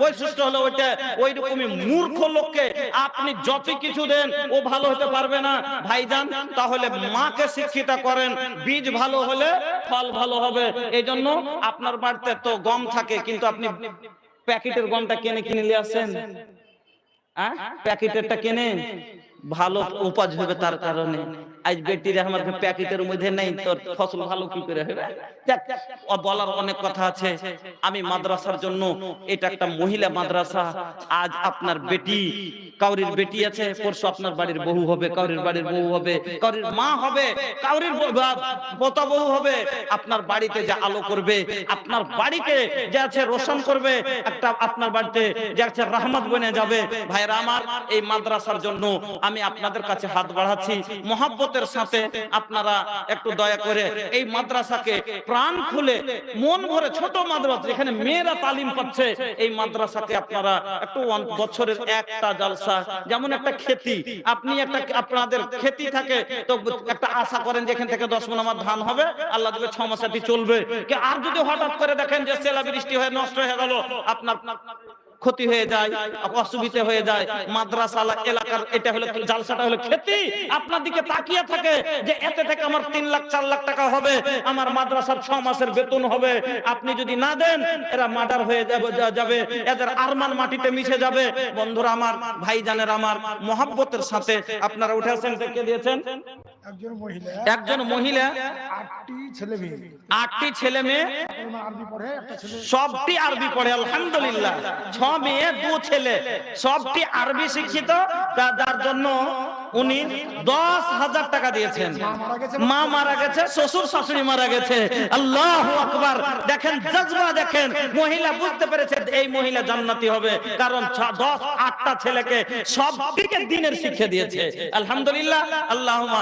বৈশিষ্ট্য হলো ওইটা। ওই রকমই মূর্খ লোককে আপনি যত কিছু দেন ও ভালো হতে পারবে না ভাইজান। তাহলে মাকে শিক্ষিত করেন, বীজ ভালো হলে ফল ভালো হবে। এই জন্য আপনার বাড়িতে তো গম থাকে, কিন্তু আপনি প্যাকেটের গমটা কিনে নিয়ে আসেন, প্যাকেটেরটা কিনে ভালো উপজ হবে, তার কারণে আজ বেটির আমার প্যাকেটের মধ্যে নেই, তোর ফসল ভালো কি করে হবে। যাক, বলার অনেক কথা আছে। আমি মাদ্রাসার জন্য, এটা একটা মহিলা মাদ্রাসা। আজ আপনার বেটি, কাউরির বেটি আছে, পরশু আপনার বাড়ির বউ হবে, কাউরির বাড়ির বউ হবে, কাউরির মা হবে, কাউরির পোতা বউ হবে। আপনার বাড়িতে যে আলো করবে, আপনার বাড়িতে যে আছে রোশন করবে, একটা আপনার বাড়িতে যে আছে রহমত বনে যাবে। ভাইরা আমার, এই মাদ্রাসার জন্য আমি আপনাদের কাছে হাত বাড়াচ্ছি, মহব্বতের সাথে আপনারা একটু দয়া করে এই মাদ্রাসাকে প্রাণ খুলে মন ভরে, ছোট মাদ্রাসা যেখানে মেয়েরা তালিম পাচ্ছে, এই মাদ্রাসাকে আপনারা একটু বছরের একটা জালসা, যেমন একটা খেতি, আপনি একটা আপনাদের খেতি থাকে তো একটা আশা করেন যে এখান থেকে 10 মণ আমার ধান হবে, আল্লাহ দেবে 6 মাস চলবে। আর যদি হঠাৎ করে দেখেন যে সেলা বৃষ্টি হয়ে নষ্ট হয়ে গেল, আপনার ক্ষতি হয়ে যায়, অসুবিধা হয়ে যায়। মাদ্রাসা এলাকার এটা হলো জালসাটা হলো খেতি, আপনার দিকে তাকিয়ে থাকে যে এতে থেকে আমার 3 লাখ 4 লাখ টাকা হবে, আমার মাদ্রাসার 6 মাসের বেতন হবে। আপনি যদি না দেন, এরা মার্ডার হয়ে যাবে, এদের আরমান মাটিতে মিশে যাবে। বন্ধুরা আমার, ভাইজানের আমার, মহব্বতের সাথে আপনারা উঠে আসেন। কে দিয়েছেন? একজন মহিলা, 8টি ছেলে মেয়ে, সবটি আরবি পড়ে আলহামদুলিল্লাহ। 6 মেয়ে 2 ছেলে, সবটি আরবি শিক্ষিত, যার জন্য উনি 10,000 টাকা দিয়েছেন। মা মারা গেছে, শ্বশুর শাশুড়ি মারা গেছে। আল্লাহু আকবার। দেখেন জজবা, দেখেন মহিলা বুঝতে পেরেছে এই মহিলা জান্নাতি হবে, কারণ 8টা ছেলেকে সবদিকে দ্বীনের শিক্ষা দিয়েছে। আলহামদুলিল্লাহ। আল্লাহুম্মা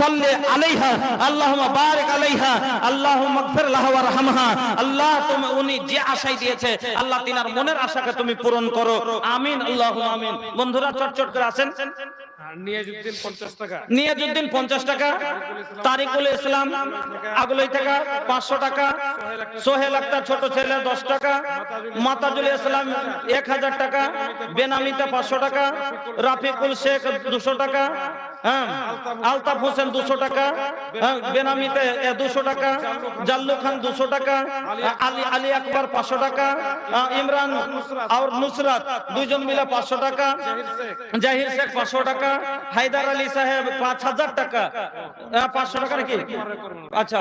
সাল্লি আলাইহা, আল্লাহুম্মা বারিক আলাইহা, আল্লাহুম্মা গফির লাহা ওয়ারহামহা। আল্লাহ, তুমি উনি যে আশাই দিয়েছে, আল্লাহ তিনার মনের আশাকে তুমি পূরণ করো। আমিন, আল্লাহুম্মা আমিন। বন্ধুরা চটচট করে আসেন। নিয়াজউদ্দিন 50 টাকা, নিয়াজউদ্দিন 50 টাকা, তারিকুল ইসলাম আগলাই টাকা 500 টাকা, সোহেল আক্তার ছোট ছেলে 10 টাকা, মাতাজুল ইসলাম 1000 টাকা, বেনামিতে 500 টাকা, রাফিকুল শেখ 200 টাকা, আলতাফ হোসেন 200 টাকা, বেনামিতে 200 টাকা, জাল্লু খান 200 টাকা, আলী আকবর 500 টাকা, ইমরান আর নুসরাত দুইজন মিলে 500 টাকা, জাহির শেখ 500 টাকা, হায়দার আলী সাহেব 5000 টাকা। 500 টাকা নাকি? আচ্ছা,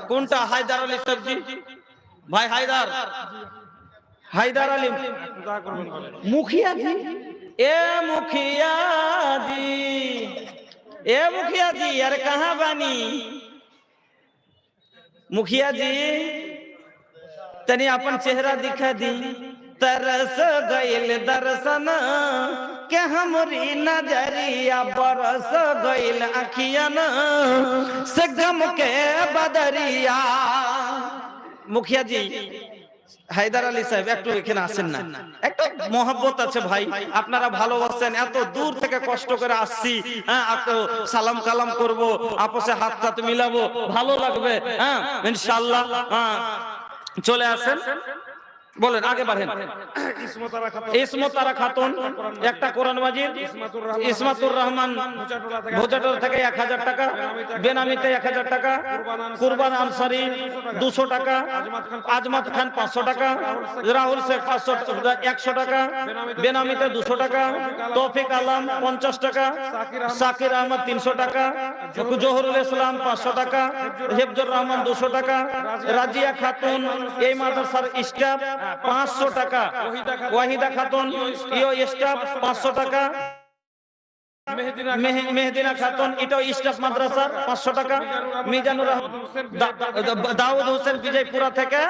কোনটা হায়দার আলী সাহেব জি? ভাই হায়দার আলী মুখিয়া জি, ए मुखिया जी यार कहाँ बानी? मुखिया जी तनी अपन चेहरा दिखा दी, तरस गइल दर्शन के हमरी नजरिया, बरस गइल अखियन से गम के बदरिया। मुखिया जी হায়দার আলী সাহেব একটু এখানে আসেন না, একটু মহব্বত আছে ভাই, আপনারা ভালোবাসেন, এত দূর থেকে কষ্ট করে আসছি, হ্যাঁ একটু সালাম কালাম করব, আপসে হাত টাত মিলাবো, ভালো লাগবে, হ্যাঁ ইনশাআল্লাহ। চলে আসেন, বলেন আগে বাড়েন। ইসমতারা খাতুন একটা কোরআন মাজিদ, ইসমাতুর রহমান ভোজাটোর থেকে 1000 টাকা, বেনামিতে 1000 টাকা, কুরবান আনসারি 200 টাকা, আজমাত খান 500 টাকা, রাহুল শেখ 100 টাকা, বেনামিতে 200 টাকা, তৌফিক আলম 50 টাকা, সাকির আহমদ 300 টাকা, জহুরুল ইসলাম 500 টাকা, হেফজুর রহমান 200 টাকা, রাজিয়া খাতুন এই মাদ্রাসার স্টাফ 500 টাকা, ওয়াহিদা খাতুন ইও স্টাফ 500 টাকা, মেহেদিনা খাতুন এটাও স্টাফ মাদ্রাসার 500 টাকা, মিজানুর দাউদ হোসেন বিজয়পুরা থেকে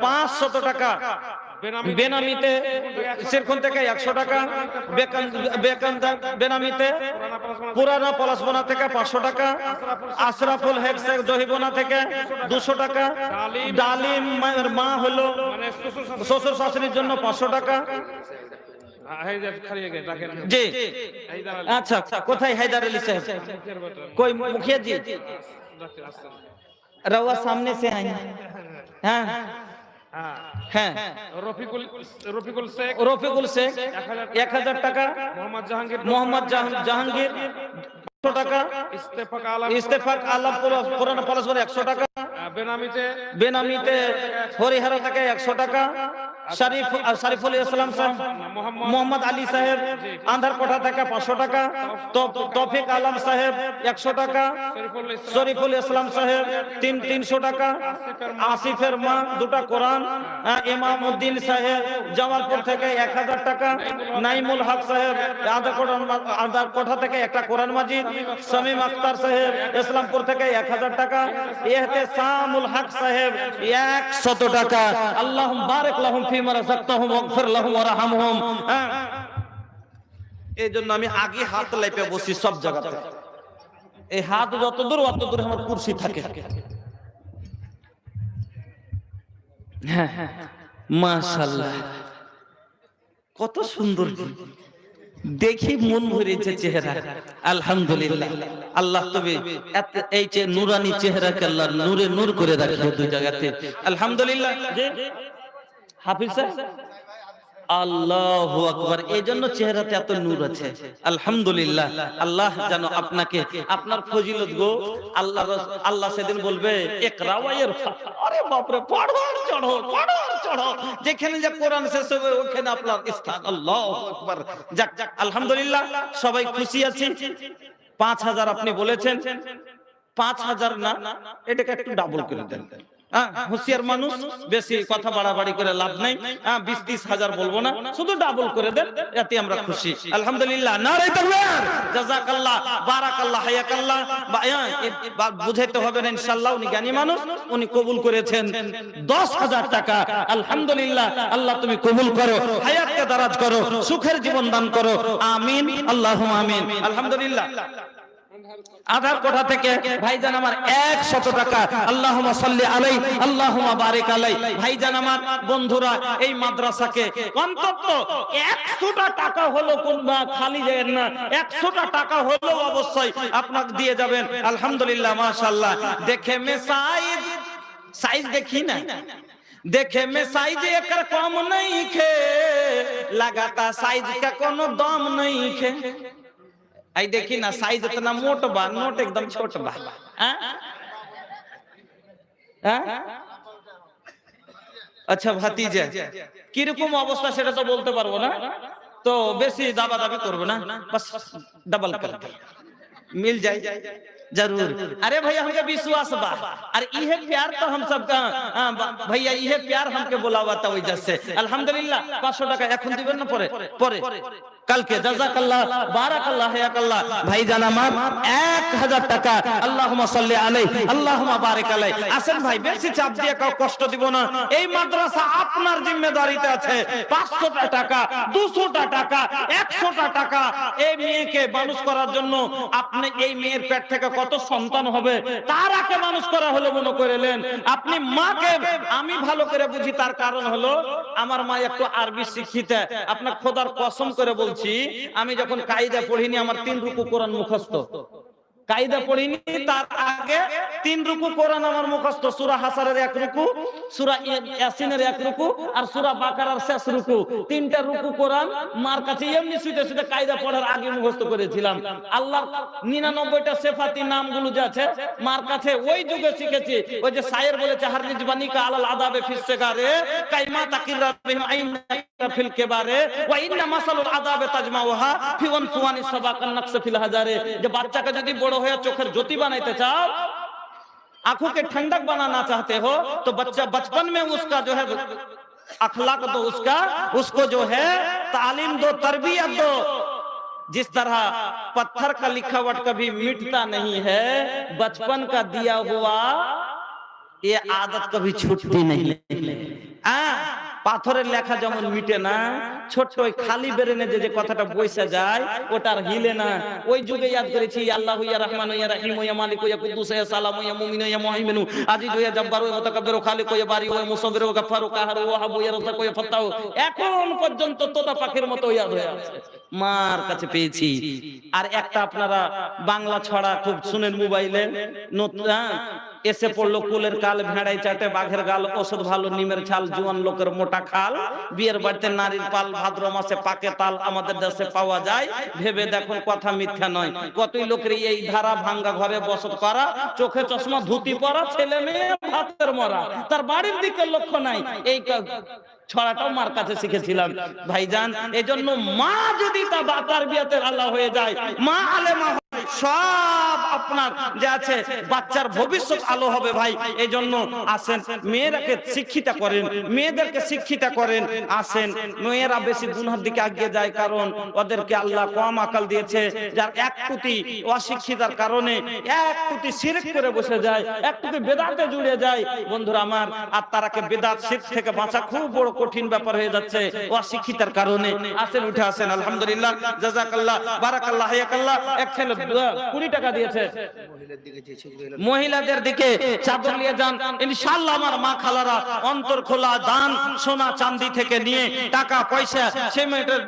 500 টাকা, বেনামিতে সিরখুন থেকে 100 টাকা, বেনামিতে পুরানা পলাশবোনা থেকে 500 টাকা, আশরাফুল হক শেখ জহিবোনা থেকে 200 টাকা, ডালিম মা হলো শ্বশুর শাশুড়ির জন্য 500 টাকা। জি আচ্ছা, কোথায় হায়দার আলী সাহেব? कोई मुखिया जी रवा सामने से आए हैं। হ্যাঁ রফিকুল শেখ 1000 টাকা, মোহাম্মদ জাহাঙ্গীর 100 টাকা, ইস্তেফাক আলম পুরানা পলাশপুর 100 টাকা, বেনামিতে হরিহরা থেকে 100 টাকা, শরীফুল ইসলাম সাহেব, মোহাম্মদ আলী সাহেব আন্ধার কোঠা থেকে 500 টাকা, তৌফিক আলম সাহেব 100 টাকা, শরীফুল ইসলাম সাহেব 300 টাকা, আসিফের মা 2টা কোরআন, ইমামউদ্দিন সাহেব জামালপুর থেকে 1000 টাকা, নাইমুল হক সাহেব আন্ধার কোঠা থেকে 1টা কোরআন মাজিদ, শামীম আক্তার সাহেব ইসলামপুর থেকে 1000 টাকা, ইহতেসামুল হক সাহেব 100 টাকা। আল্লাহুম্মা বারিক লাহুম ফিমা রাযাকতাহুম ওয়াগফির লাহুম ওয়ারহামহুম। এই জন্য আমি আগে হাত লাইপে বসি সব জায়গাতে, এই হাত যত দূর অত দূর আমার কুরসি থাকে। হ্যাঁ মাশাআল্লাহ, কত সুন্দর দেখি মন ভরেছে চেহারা। আলহামদুলিল্লাহ, আল্লাহ তবে এই যে নুরানি চেহারাকে আল্লাহ নূরে নূর করে রাখিয়ে দুই জায়গাতে। আলহামদুলিল্লাহ। যে হাফিজ সাহেব, আল্লাহু আকবার, এই জন্য চেহারাতে এত নূর আছে। আলহামদুলিল্লাহ, আল্লাহ যেন আপনাকে আপনার ফজিলত গো আল্লাহ সেদিন বলবে ইকরা ওয়া ইরফা, আরে বাপ রে, পড়ো আর চড়ো, পড়ো আর চড়ো, যেখানে যে কোরআন শেষ হবে ওখানে আপনার স্থান। আল্লাহু আকবার। যাক আলহামদুলিল্লাহ, সবাই খুশি আছি। 5000 আপনি বলেছেন, 5000 না, এটাকে একটু ডাবল করে দেন। হুঁশিয়ার মানুষ, বেশি কথা বাড়াবাড়ি করে লাভ নাই। 20-30 হাজার বলবো না, শুধু ডাবল করে দেন, এতে আমরা খুশি। আলহামদুলিল্লাহ, নারে তাকবীর, জাযাকাল্লাহ, বারাকাল্লাহ, হায়াকাল্লাহ। বুঝাইতে হবে না, ইনশাআল্লাহ উনি জ্ঞানী মানুষ, উনি কবুল করেছেন 10,000 টাকা। আলহামদুলিল্লাহ, আল্লাহ তুমি কবুল করো, হায়াতকে দারাজ করো, সুখের জীবন দান করো, আমিন, আল্লাহুম্মা আমিন। আলহামদুলিল্লাহ। আধার কোঠা থেকে ভাইজান আমার 100 টাকা, আল্লাহুম্মা সাল্লি আলাই, আল্লাহুম্মা বারিক আলাই। ভাইজান আমার বন্ধুরা, এই মাদ্রাসাকে অন্তত 100টা টাকা হলো, কোনবা খালি যায় না, 100টা টাকা হলো অবশ্যই আপনাকে দিয়ে যাবেন। আলহামদুলিল্লাহ, মাশাআল্লাহ। দেখে মে সাইজ দেখি না, देखे में साइज एकर कम नहीं खे, लगाता साइज का कोनो दम नहीं खे। आई देखी ना, साइज इतना मोट बा, नोट एकदम छोट बा। अच्छा भतीजे কিরকম অবস্থা সেটা তো বলতে পারবো না, তো বেশি দাবাদাবি করবো না, बस डबल कर मिल जाए जरूर। अरे भैया हमके विश्वास बा, अरे इहे प्यार तो हम सबका भैया, इहे प्यार हमके बुलावा था वजह से। अल्हम्दुलिल्लाह 500 টাকা এখন দিবেন না, পরে পরে কালকে। জাযাকাল্লাহ, বারাকাল্লাহ, হায়াকাল্লাহ। ভাইজান আমার 1000 টাকা, আল্লাহুম্মা সাল্লি আলাইহি, আল্লাহুম্মা বারিক আলাইহি। আসেন ভাই, বেশি চাপ দিয়ে কাউ কষ্ট দিব না, এই মাদ্রাসা আপনার জিম্মেদারিতে আছে। 500 টাকা, 200 টাকা, 100 টাকা এই মেয়েকে মানুষ করার জন্য, আপনি এই মেয়ের পেট থেকে কত সন্তান হবে তার আগে মানুষ করা হলো মনে করেলেন আপনি মাকে। আমি ভালো করে বুঝি, তার কারণ হলো আমার মা একটু আরবি শিক্ষিত। আপনার খোদার কসম করে বলছি, আমি যখন কায়দা পড়িনি, আমার 3 রুকু কোরআন মুখস্থ। কায়দা পড়িনি, তার আগে 3 রুকু কোরআন আমার মুখস্থ। সূরা হাসারের 1 রুকু, সূরা ইয়াসিনের 1 রুকু, আর সূরা বাকারার শেষ রুকু। 3টা রুকু কোরআন মার কাছে এমনি শুতে শুতে কায়দা পড়ার আগে মুখস্থ করেছিলাম। আল্লাহ 99টা সিফাতি নামগুলো যে আছে মার কাছে ওই যুগে শিখেছি। ওই যে শায়ের বলেছে, হাররিজ বানিকা আলাল আদাবে ফিস সিগারে কাইমা তাকির বিহিম আইনা ফিল কিবারে ওয়া ইন্না মাসালুল আদাবে তাজমাউহা ফি ওয়ানফুয়ানি সাবাকান নাকস ফিল হাজারে। যে বাচ্চাকে যদি বড় হয়ে চোখের জ্যোতি बनाते चाहो, आंखों के ठंडक बनाना चाहते हो, तो बच्चा बचपन में उसका जो है अखलाक दो, उसको जो है तालीम दो, तरबियत दो। जिस तरह पत्थर का लिखावट कभी मिटता नहीं है, बचपन का दिया हुआ ये आदत कभी छूटती नहीं। পাথরের লেখা যেমন মিটে না, ছোট্ট ওই খালি বেরেনে যে কথাটা বইসা যায় ওটার হিলে না। ওই যুগে ইয়াদ করেছি, আল্লাহু ইয়া রহমান ইয়া রহিম ইয়া মালিক ইয়া কুদ্দুস ইয়া সালাম ইয়া মুমিন ইয়া মুহাইমিন আজিজ ইয়া জব্বার ইয়া মুতাকাব্বির খালিক ইয়া বারি ইয়া মুসাব্বির ইয়া গফফার কাহার ইয়া ওয়াহাব ইয়া রাযাক ইয়া ফাত্তাহ। এখন পর্যন্ত তোতা পাখির মতো ইয়াদ হয়ে আছে, মার কাছে পেয়েছি। আর একটা আপনারা বাংলা ছড়া খুব শুনেন মোবাইলে, এসে পড়লো কুলের কাল ভেড়াই চাটে বাঘের গাল, ওষুধ ভালো নিমের ছাল, জুয়ান লোকের মোটা খাল, বিয়ের বাড়িতে নারীর পাল, ভাদ্র মাসে পাকে তাল, আমাদের দেশে পাওয়া যায়। ভেবে দেখুন কথা মিথ্যা নয়। কতই লোকের এই ধারা, ভাঙ্গা ঘরে বসত করা, চোখে চশমা ধুতি পরা, ছেলে মেয়ে ভাতের মরা, তার বাড়ির দিকে লক্ষ্য নাই। এই ছড়াটাও মার কাছে শিখেছিলাম ভাইজান। এজন্য মা যদি তা বাতার বিয়াতে আল্লাহ হয়ে যায়, মা আলেমা সব আপনার যে আছে বাচ্চার ভবিষ্যৎ আলো হবে ভাই। এই জন্য আসেন মেয়েরাকে শিক্ষিতা করেন, মেয়েদেরকে শিক্ষিতা করেন। আসেন মেয়েরা বেশি গুনার দিকে এগিয়ে যায়, কারণ ওদেরকে আল্লাহ কম আকল দিয়েছে। যার এক কোটি অশিক্ষিতার কারণে এক কোটি শিরক করে বসে যায়, এক কোটি বেদাতে জুড়ে যায় বন্ধুরা আমার। আর তারাকে বেদাত শিরক থেকে বাঁচা খুব বড় কঠিন ব্যাপার হয়ে যাচ্ছে অশিক্ষিতার কারণে। আসেন উঠে আসেন, আলহামদুলিল্লাহ, জাযাকাল্লাহ, বারাকাল্লাহ, হায়াকাল্লাহ। এক ছেলে 20 টাকা দিয়েছে, মহিলাদের দিকে চাদর নিয়ে যান ইনশাআল্লাহ। আমার মা খালারা অন্তর খোলা দান, সোনা চাঁদি থেকে নিয়ে টাকা পয়সা সিমেন্টের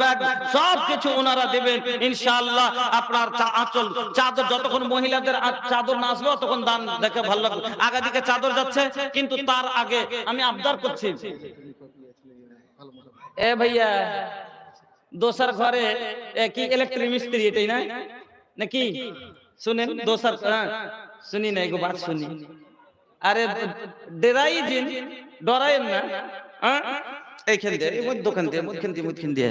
ব্যাগ সব কিছু ওনারা দেবেন ইনশাআল্লাহ। আপনার আঁচল চাদর যতক্ষণ মহিলাদের চাদর না আসবে তখন দান দেখে ভালো লাগবে। আগে দিকে চাদর যাচ্ছে, কিন্তু তার আগে আমি আবদার করছি, এ ভাইয়া দোসার ঘরে কি ইলেকট্রিক মিস্ত্রি এটাই না নাকি? শুনেন দোসার শুনি না এগো বাত শুনি। আরে ডরাই দিন, ডরায়েন না। এইখান দিয়ে দোকান দিয়ে মুখখান দিয়ে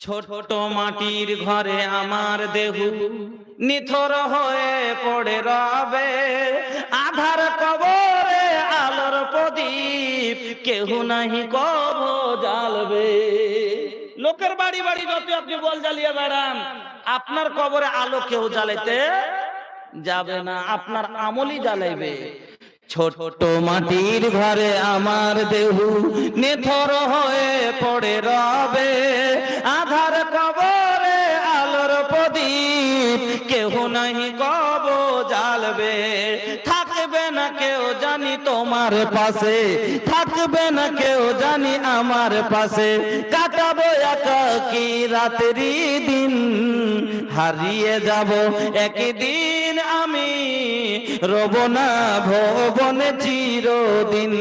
ছোট মাটির ঘরে আমার দেহু নিথর হয়ে পড়ে রবে, আধার কবরে আলোর প্রদীপ কেহ নাহি কব জ্বালবে। লোকের বাড়ি বাড়ি যত আপনি বল জ্বালিয়ে বেড়ান, আপনার কবরে আলো কেউ জ্বালাইতে যাবে না, আপনার আমলই জ্বালাইবে। ছোট মাটির ঘরে আমার দেহু নিথর হয়ে পড়ে রবে, আধার কবরে আলোর প্রদীপ কেহ নাহি কব জ্বালবে। থাকবে না কেউ জানি তোমার পাশে, থাকবে না কেউ জানি আমার পাশে, কাটাবো একাকী রাতেরই দিন, হারিয়ে যাব একদিন আমি, রব না ভবনে চিরদিন।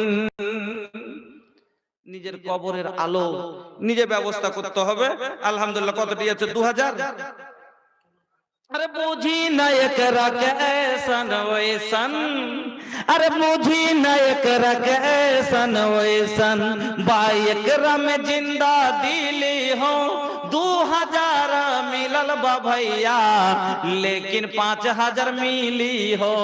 নিজের কবরের আলো নিজে ব্যবস্থা করতে হবে। আলহামদুলিল্লাহ কতটি আছে? 2000। अरे मुझी नायक रख ऐसन वैसन, अरे मुझी नायक रख ऐसन वैसन, बाइक रम जिंदा दिली हो 2000 मिलल बा भैया, लेकिन 5000 मिली हो।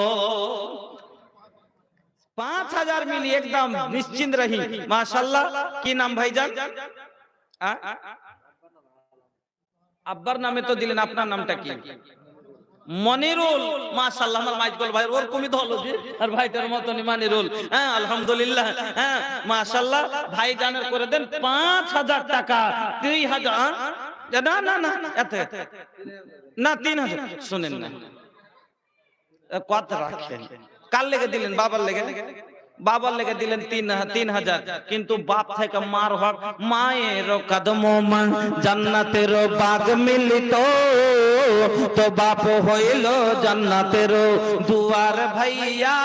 5000 मिली एकदम निश्चिंत रही माशाल्लाह। की नाम भाईजान? আব্বার নামে তো দিলেন, আপনার নামটা কি? মনিরুল। মাশাআল্লাহ, আমার মাইজগল ভাই ওরকমই তো হলো জি, আর ভাইটার মতনই মনিরুল। হ্যাঁ আলহামদুলিল্লাহ, হ্যাঁ মাশাআল্লাহ। ভাইজানের করে দেন 5000 টাকা। 3000 না না না এত না, 3000 শুনেন না, কত রাখেন? কার লেগে দিলেন? বাবার লেগে? বাবার লেগে দিলেন 3000, কিন্তু বাপ থেকে মার হক, মায়ের কদম জান্নাতের বাগ মিলিত, তো বাপ হইল জান্নাতের দুয়ার ভাইয়া।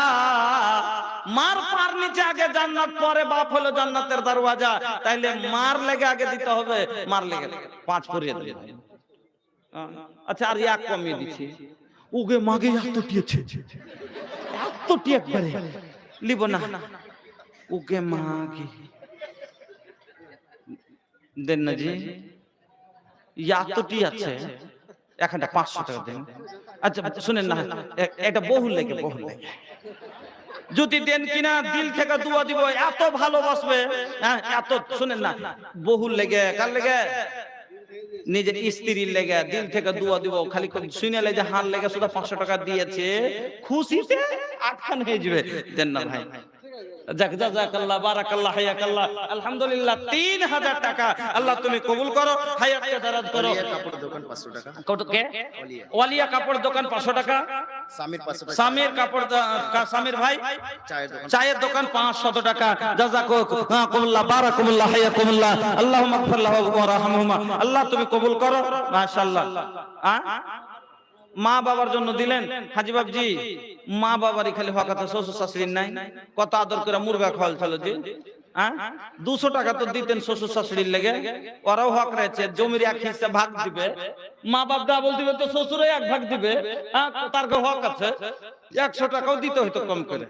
মার পার নিচে আগে জান্নাত, পরে বাপ হলো জান্নাতের দরওয়াজা। তাইলে মার লেগে আগে দিতে হবে, মার লেগে 5 করিয়ে দেবে। আচ্ছা আর এক কমিয়ে দিচ্ছি, উগে মাগে এত টিয়েছে, এত টিয়ে একবারে লিব না, উগে মাগে দেন না জি, এতটি আছে এখানটা 500 টাকা দেন। আচ্ছা শুনেন না, এটা বহুল লেগে, বহুল লেগে যদি দেন কিনা দিল থেকে দোয়া দিব, এত ভালোবাসবে। হ্যাঁ এত শুনেন না, বহুল লেগে। কার লেগে? নিজের স্ত্রীর লেগে দিল থেকে দোয়া দিব। খালি শুনেলে যে হান লেগে শুধু 500 টাকা দিয়েছে, খুশিতে আটখান হয়ে যাবে। দেন না ভাই, জাযাকাল্লাহ, বারাকাল্লাহ, হায়াকাল্লাহ। আলহামদুলিল্লাহ 3000 টাকা আল্লাহ তুমি কবুল করো, হায়াতকে দারাজ করো। কাপড় দোকান 500 টাকা। কতকে? ওয়ালিয়া কাপড় দোকান 500 টাকা। সামির 500 টাকা। সামির কাপড়, সামির ভাই চায়ের দোকান 500 টাকা। জাযাকুমুল্লাহ, বারাকাল্লাহ, হায়াকুমুল্লাহ। আল্লাহুম্মা গফির লাহু ওয়া রাহমহুমা। আল্লাহ তুমি কবুল করো মাশাআল্লাহ। মা বাবার জন্য দিলেন হাজি বাবজি, মা বাবারই খালি হক আছে, শ্বশুর শাশুড়ির নাই। কত আদর করে মুরগা খাওয়াল ছিল জি। 200 টাকা তো দিতেন শ্বশুর শাশুড়ির লেগে, ওরাও হক রয়েছে। জমির এক হিস্সা ভাগ দিবে, মা বাপ ডাবল দিবে, তো শ্বশুরে 1 ভাগ দিবে। তার হক আছে, 100 টাকাও দিতে হইতো কম করে।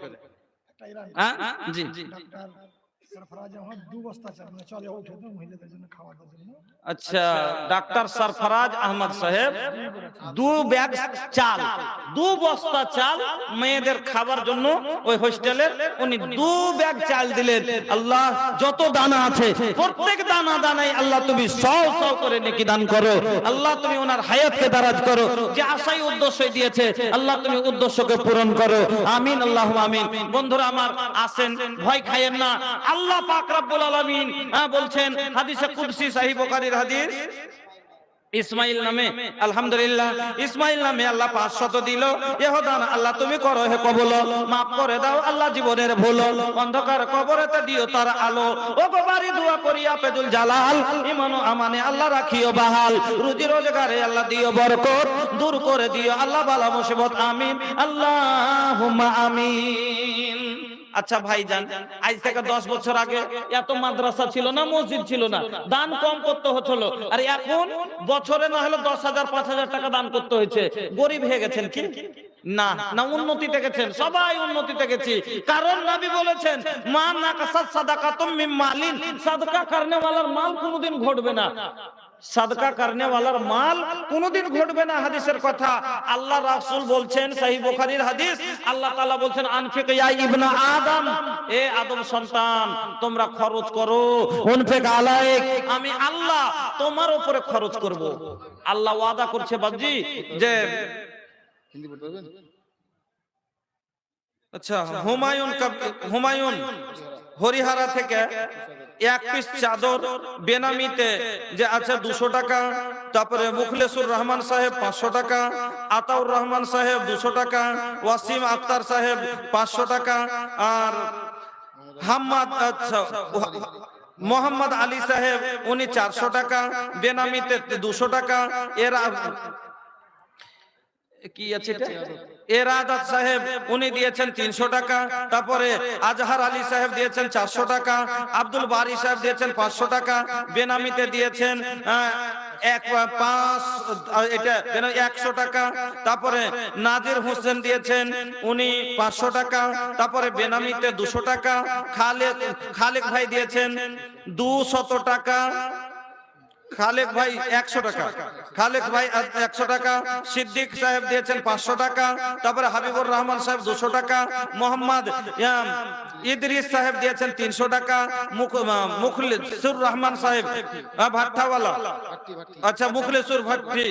হ্যাঁ জি আচ্ছা ডাক্তার সরফরাজ আহমদ সাহেব 2 ব্যাগ চাল 2 বস্তা চাল মেয়েদের খাবার জন্য ওই হোস্টেলের উনি 2 ব্যাগ চাল দিলেন। আল্লাহ যত দানা আছে প্রত্যেক দানা দানায় আল্লাহ তুমি 100 করে নেকি দান করো। আল্লাহ তুমি ওনার হায়াতকে দারাজ করো। যে আশাই উদ্দেশ্য দিয়েছে আল্লাহ তুমি উদ্দেশ্যকে পূরণ করো। আমিন আল্লাহুম্মা আমিন। বন্ধুরা আমার আসেন, ভয় খায়েন না। আল্লাহ পাক রব্বুল আলামিন বলছেন হাদিসে কুদসি সহিহ বুখারীর হাদিস, ইসমাইল নামে আলহামদুলিল্লাহ ইসমাইল নামে আল্লাহ 500 দিল। ইহদান আল্লাহ তুমি করো হে কবুল, মাফ করে দাও আল্লাহ জীবনের ভুল, অন্ধকার কবরেতে দিও তার আলো। ও গো বাড়ি দোয়া করি আপেদুল জালাল, ইমান ও আমানে আল্লাহ রাখিও বাহাল, রুজি রোজগারে আল্লাহ দিও বরকত, দূর করে দিও আল্লাহ বালা মুসিবত। আমিন আল্লাহুম্মা আমিন। আচ্ছা ভাইজান, আজ থেকে 10 বছর আগে এত মাদ্রাসা ছিল না, মসজিদ ছিল না, দান কম করতে হতো। আর এখন বছরে না হলে 10,000 5,000 টাকা দান করতে হয়েছে। গরিব হয়ে গেছেন কি না? না উন্নতিতে গেছেন? সবাই উন্নতিতে গেছি। কারণ নবী বলেছেন মা নাকাসাত সাদাকাতুম মিন মালিন, সাদকা করনে ওয়ালার মাল কোনোদিন ঘটবে না। সাদকা করনে ওয়ালার মাল কোনোদিন ঘটবে না, হাদিসের কথা। আল্লাহ রাসূল বলছেন সহিহ বুখারীর হাদিস, আল্লাহ তাআলা বলছেন আনফিক ইয়া ইবনা আদম, এ আদম সন্তান তোমরা খরচ করো, উনফিক আলাইক, আমি আল্লাহ তোমার উপরে খরচ করব। আল্লাহ ওয়াদা করছে বাবজি যে হিন্দি বলতে পারবেন? আচ্ছা হুমায়ুন হরিহারা থেকে 1 পিস চাদর বেনামিতে যে আছে 200 টাকা, তারপরে মুখলেসুর রহমান সাহেব 500 টাকা, আতাউর রহমান সাহেব 200 টাকা, ওয়াসিম আক্তার সাহেব 500 টাকা, আর হাম্মাদ মোহাম্মদ আলী সাহেব উনি 400 টাকা, বেনামিতে 200 টাকা। এরা কি আছে এটা? এরাদাত সাহেব উনি দিয়েছেন 300 টাকা, তারপরে আজহার আলী সাহেব দিয়েছেন 400 টাকা, আব্দুল বারি সাহেব দিয়েছেন 500 টাকা, বেনামিতে দিয়েছেন 100 টাকা, তারপরে নাজির হোসেন দিয়েছেন উনি 500 টাকা, তারপরে বেনামিতে 200 টাকা, খালেক ভাই দিয়েছেন 200 টাকা, খালেক ভাই 100 টাকা, খালেক ভাই 100 টাকা, সিদ্দিক সাহেব দিয়েছেন 500 টাকা, তারপরে হাবিবুর রহমান সাহেব 200 টাকা, মোহাম্মদ ইদ্রিস সাহেব দিয়েছেন 300 টাকা, মুখলিসুর রহমান সাহেব ভাট্টাওয়ালা, আচ্ছা মুখলিসুর ভাট্টি,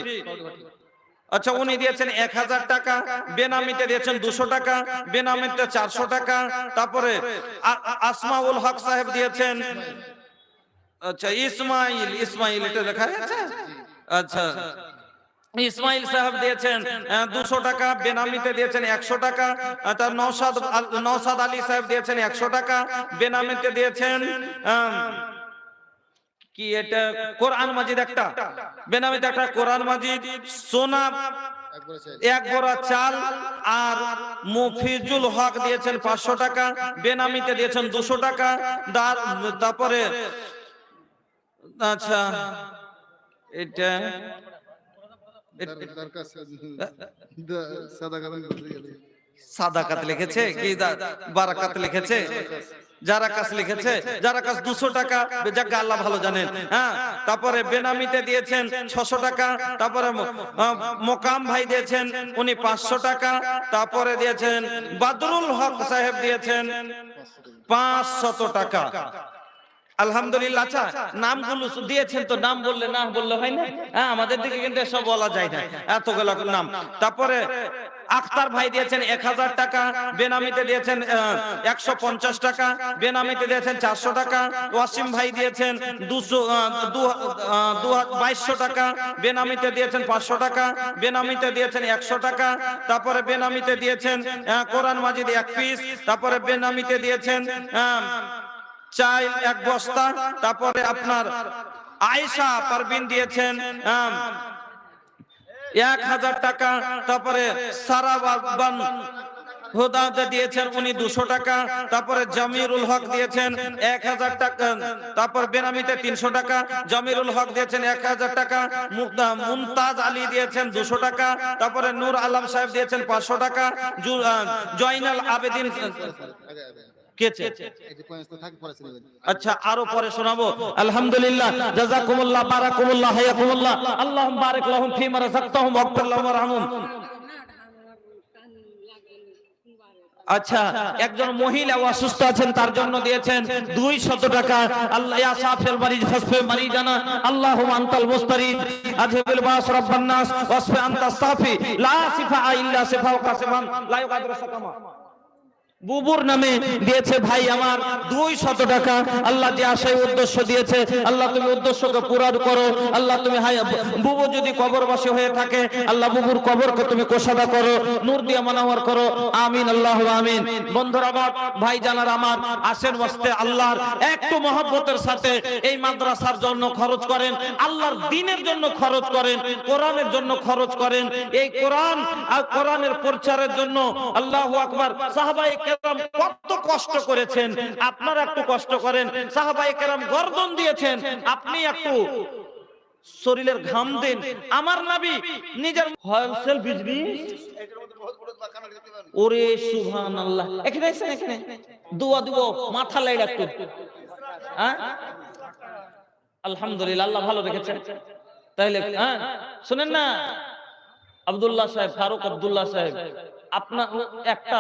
আচ্ছা উনি দিয়েছেন 1000 টাকা, বেনামিতে দিয়েছেন 200 টাকা, বেনামিতে 400 টাকা, তারপরে আসমাউল হক সাহেব দিয়েছেন, আচ্ছা ইসমাইল এটা লেখা আছে, আচ্ছা ইসমাইল সাহেব দিয়েছেন 200 টাকা, বেনামিতে দিয়েছেন 100 টাকা, তার নওশাদ আলী সাহেব দিয়েছেন 100 টাকা, বেনামিতে দিয়েছেন কি এটা কোরআন মাজিদ একটা, বেনামিতে একটা কোরআন মাজিদ, সোনা 1 বোরা চাল, আর মুফিজুল হক দিয়েছেন 500 টাকা, বেনামিতে দিয়েছেন 200 টাকা, তারপরে আচ্ছা এটা সাদাকাত লিখেছে কি বারাকাত লিখেছে, জারাকাস লিখেছে, জারাকাস 200 টাকা, যাক আল্লাহ ভালো জানেন। হ্যাঁ, তারপরে বেনামিতে দিয়েছেন 600 টাকা, তারপরে মোকাম ভাই দিয়েছেন উনি 500 টাকা, তারপরে দিয়েছেন বদরুল হক সাহেব দিয়েছেন 500 টাকা। আলহামদুলিল্লাহ। আচ্ছা নামগুলো দিয়েছেন তো, নাম বললে না বললে হয় না? হ্যাঁ, আমাদের দিকে কিন্তু এসব বলা যায় না, এতগুলো নাম। তারপরে আখতার ভাই দিয়েছেন 1000 টাকা, বেনামিতে দিয়েছেন 150 টাকা, বেনামিতে দিয়েছেন 400 টাকা, ওয়াসিম ভাই দিয়েছেন 2200 টাকা, বেনামিতে দিয়েছেন 500 টাকা, বেনামিতে দিয়েছেন 100 টাকা, তারপরে বেনামিতে দিয়েছেন কোরআন মাজিদ 1 পিস, তারপরে বেনামিতে দিয়েছেন চাল 1 বস্তা, তারপরে আপনার আয়েশা পারভিন দিয়েছেন 1000 টাকা, তারপরে সারা হুদা দিয়েছেন উনি 200 টাকা, তারপরে জামিরুল হক দিয়েছেন 1000 টাকা, তারপর বেনামিতে 300 টাকা, জামিরুল হক দিয়েছেন 1000 টাকা, মুমতাজ আলী দিয়েছেন 200 টাকা, তারপরে নূর আলম সাহেব দিয়েছেন 500 টাকা, জয়নাল আবেদিন কেছে। আচ্ছা আরো পরে শোনাবো। আলহামদুলিল্লাহ, জাযাকুমুল্লাহ, বারাকাকুমুল্লাহ, হায়াকুমুল্লাহ, আল্লাহুম্মা বারিক লাহুম ফীমা রাযাকতাহুম ওয়াগফির লাহুম ওয়ারহামহুম। আচ্ছা একজন মহিলা অসুস্থ আছেন, তার জন্য দিয়েছেন 200 টাকা। আল্লাহ ইয়া সাফিল মারিজ ফাসফি মারিজানা আল্লাহুম্মা আনতাল মুস্তারিদ আযহিবিল বাস রাব্বান নাস ওয়াসফি আনতাস সাফি লা সিফা ইল্লা সিফাউকা সিফান লা ইউগাদিরু সাকামা। বুবুর নামে দিয়েছে ভাই আমার 200 টাকা। আল্লাহ যে আশায় উদ্দেশ্য দিয়েছে, আল্লাহ তুমি উদ্দেশ্যকে পূরণ করো। আল্লাহ তুমি বুবু যদি কবরবাসী হয়ে থাকে, আল্লাহ বুবুর কবরকে তুমি কোষাদা করো, নূর দিয়ে মানাওয়ার করো, আমিন আল্লাহ আমিন। বন্ধুরা আমার, ভাই জানার আমার, আসেন ওয়াস্তে আল্লাহর একটু মহব্বতের সাথে এই মাদ্রাসার জন্য খরচ করেন, আল্লাহর দ্বীনের জন্য খরচ করেন, কোরআনের জন্য খরচ করেন। এই কোরআন আর কোরআনের প্রচারের জন্য আল্লাহু আকবার। সাহাবায়ে কেরাম কত কষ্ট করেছেন, আপনারা একটু কষ্ট করেন। সাহাবায়ে কেরাম গর্দন দিয়েছেন, আপনি একটু শরীরের ঘাম দেন। আমার নবী নিজের হোলসেল বিজনেস। ওরে সুবহানাল্লাহ, এখানে এসেন, এখানে দোয়া দিব, মাথা লাইড়া একটু। হ্যাঁ আলহামদুলিল্লাহ, আল্লাহ ভালো রেখেছে। তাইলে হ্যাঁ শুনেন না, আব্দুল্লাহ সাহেব, ফারুক আব্দুল্লাহ সাহেব, আপনার একটা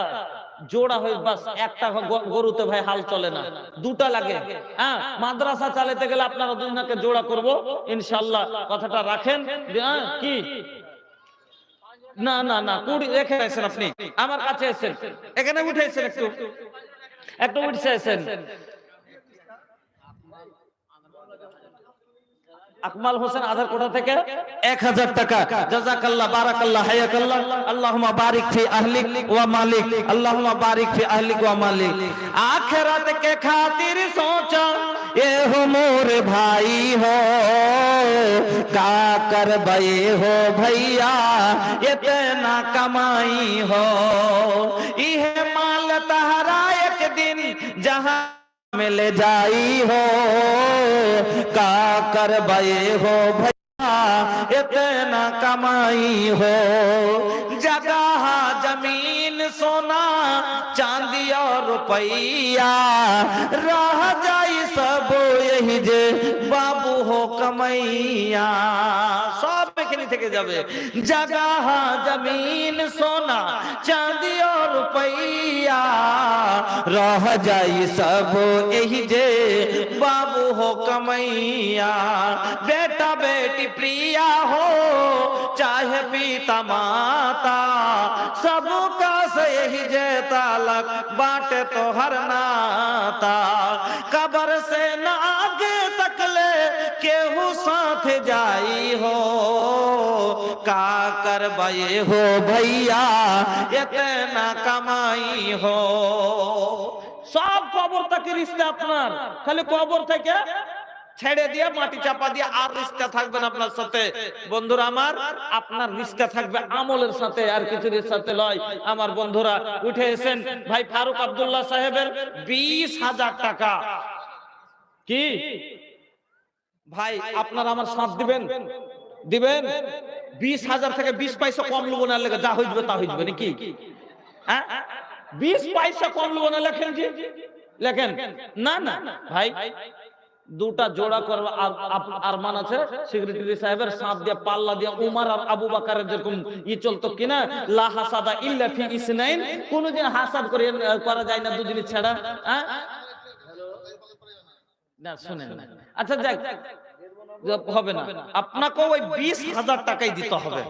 জোড়া হয়ে বাস একটা গরুতে ভাই হাল চলে না, দুটা লাগে। হ্যাঁ মাদ্রাসা চালাতে গেলে আপনারা দুজনকে জোড়া করব ইনশাআল্লাহ, কথাটা রাখেন। হ্যাঁ কি না না না, কুড়ি রেখে আছেন আপনি, আমার কাছে এসেছেন, এখানে উঠেছেন, একটু একটু উঠে আছেন। আকমাল হোসেন আধার কোটা থেকে 1000 টাকা। জাযাকাল্লাহ, বারাকাল্লাহ, হায়াকাল্লাহ, আল্লাহুম্মা বারিক ফি আহলিক ওয়া মালিক, আল্লাহুম্মা বারিক ফি আহলিক ওয়া মালিক। आखिरत के खातिर सोचा ये हो मोरे भाई हो, का कर बये हो भैया इतना कमाई हो, यह माल तहरा एक दिन जहां में ले जाई हो, का कर बये हो भैया इतना कमाई हो, जगह जमीन सोना चांदी और रुपया रह जाई सब यही जे बाबू हो कमैया। सब এখানে থেকে যাবে। जगह जमीन सोना चांदी और रुपया रह जाई सब यही जे बाबू हो कमैया। बेटा बेटी प्रिया हो चाहे पिता माता, सबका से यही जे तालक बाटे तो हर नाता। कब्र से न आगे तक ले केहू साथ जाई हो, का कर बये हो भैया इतना कमाई हो। সব কবর থেকে রিস্তা আপনার, খালি কবর থেকে ছেড়ে দিয়ে মাটি চাপা দিয়ে আর রিস্তা থাকবে না আপনার সাথে। বন্ধুরা আমার, আপনার রিস্তা থাকবে আমলের সাথে, আর কিছুর সাথে নয়। আমার বন্ধুরা উঠে এসেন, ভাই ফারুক আব্দুল্লাহ সাহেবের 20,000 টাকা। কি ভাই আপনারা আমার সাথ দিবেন? দিবেন? 20,000 থেকে 20 পয়সা কম লব না, লেগে যা হইবে তা হইবে নাকি? হ্যাঁ 20 পয়সা কম লব না, লেখেন জি, লেখেন না না ভাই। দুটা জোড়া করবা আরমান আছে সেক্রেটারি সাহেবের, সাথ দিয়ে পাল্লা দিয়ে উমর আর আবু বকরের যেরকম ই চলতো কিনা, লা হাসাদা ইল্লা ফি ইসনাইন, কোনদিন হাসাদ করা যায় না দুদিন ছাড়া। হ্যাঁ না শুনেন না, আচ্ছা যাক হবে না, আপনাকে ওই 20,000 টাকাই দিতে হবে।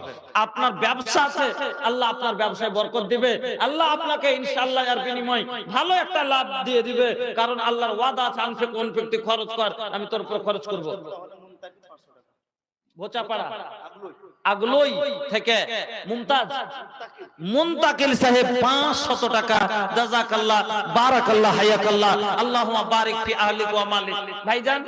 আপনার ব্যবসা আছে, আল্লাহ আপনার ব্যবসায় বরকত দিবে, আল্লাহ আপনাকে ইনশাআল্লাহ এর বিনিময় ভালো একটা লাভ দিয়ে দিবে। কারণ আল্লাহর ওয়াদা আছে, আনফিক ওয়ানফিক, খরচ কর, আমি তোর উপর খরচ করব। ভোচাপাড়া আগলই থেকে মুনতাকিল সাহেব 500 টাকা। জাযাকাল্লাহ, বারাকাল্লাহ, হায়াকাল্লাহ, আল্লাহুম্মা বারিক ফি আহলিক ওয়া মালিক। ভাইজান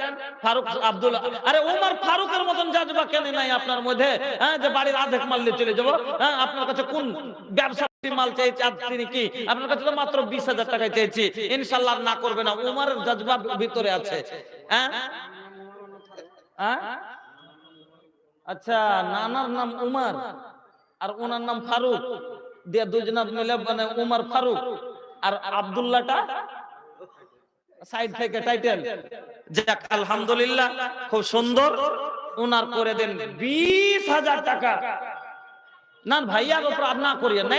ফারুক আব্দুল, আরে ওমর ফারুকের মতন জাজবা কেন নাই আপনার মধ্যে? হ্যাঁ, যে বাড়ির আধেক মাল নিয়ে চলে যাব। হ্যাঁ, আপনার কাছে কোন ব্যবসা মাল চাইছে আপনি কি? আপনার কাছে তো মাত্র 20,000 টাকা চাইছি, ইনশাআল্লাহ না করবে না। ওমরের জাজবা ভিতরে আছে। হ্যাঁ হ্যাঁ, আচ্ছা, নানার নাম উমর আর ওনার নাম ফারুক, দিয়ে দুজনা মিলে মানে উমর ফারুক, আর আব্দুল্লাহটা সাইড থেকে টাইটেল। যাক, আলহামদুলিল্লাহ, খুব সুন্দর। ওনার করে দেন 20,000 টাকা। না ভাইয়ার উপর আর না করিয়েন না,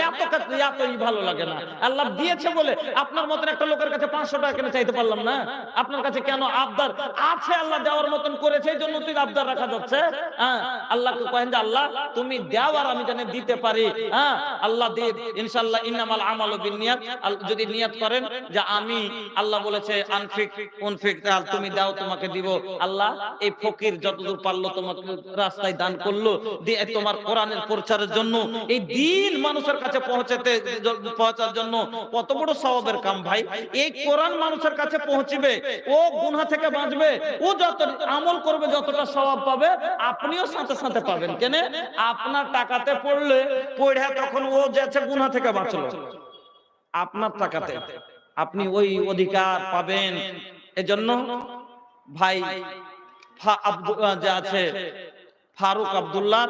এতই ভালো লাগে না। আল্লাহ দিয়েছে বলে আপনার মতন একটা লোকের কাছে 500 টাকা কেন চাইতে পারলাম না? আপনার কাছে কেন আবদার আছে? আল্লাহ দেওয়ার মতন করেছে, এই জন্য তুই আবদার রাখা যাচ্ছে। হ্যাঁ, আল্লাহকে কহেন যে আল্লাহ তুমি দাও আর আমি জানি দিতে পারি। হ্যাঁ, আল্লাহ দিয়ে ইনশাআল্লাহ, ইন্নামাল আমালু বিন্নিয়াত। যদি নিয়ত করেন যে আমি, আল্লাহ বলেছে আনফিক উনফিক, তুমি দাও তোমাকে দিব। আল্লাহ এই ফকির যতদূর পারলো তোমাকে রাস্তায় দান করলো, দিয়ে তোমার কোরআনের প্রচারের জন্য, এই দিন মানুষের কাছে পৌঁছার জন্য কত বড় সওয়াবের কাম ভাই। এই কোরআন মানুষের কাছে পৌঁছবে, ও গুনাহ থেকে বাঁচবে, ও যত আমল করবে যতটা সওয়াব পাবে, আপনিও সাথে সাথে পাবেন। কেন? আপনার টাকাতে পড়লে পড়ে তখন ও যাচ্ছে গুনাহ থেকে বাঁচলো, আপনার টাকাতে আপনি ওই অধিকার পাবেন। এজন্য ভাই যে আছে ফারুক আব্দুল্লাহ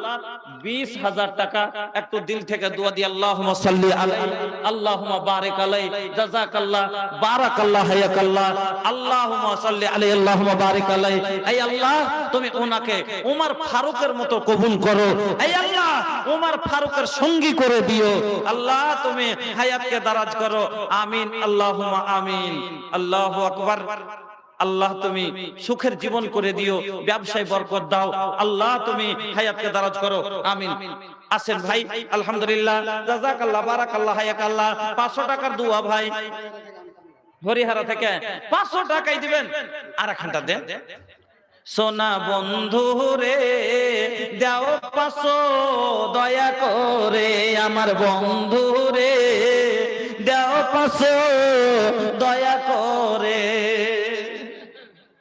20,000 টাকা একটু দিল থেকে দোয়া দিয়ে আল্লাহুম্মা সাল্লি আলাইহি, আল্লাহুম্মা বারিক আলাইহি, জাযাকাল্লাহ, বারাকাল্লাহ, হায়াকাল্লাহ, আল্লাহুম্মা সাল্লি আলাইহি, আল্লাহুম্মা বারিক আলাইহি। এই আল্লাহ তুমি ওনাকে ওমর ফারুকের মতো কবুল করো। এই আল্লাহ ওমর ফারুকের সঙ্গী করে দিও। আল্লাহ তুমি হায়াতকে দারাজ করো। আমিন, আল্লাহুম্মা আমিন। আল্লাহু আকবার। আল্লাহ তুমি সুখের জীবন করে দিও, ব্যবসায় বরকত দাও। আল্লাহ তুমি হায়াতকে দারাজ করো। আমিন। আসেন ভাই, আলহামদুলিল্লাহ, জাযাকাল্লাহ, বারাকাল্লাহ, হায়াকাল্লাহ। 500 টাকার দোয়া ভাই হরিহারা থেকে 500 টাকাই দিবেন। আর একখানটা দেন। সোনা বন্ধু রে দাও 500 দয়া করে, আমার বন্ধু রে দাও 500 দয়া করে।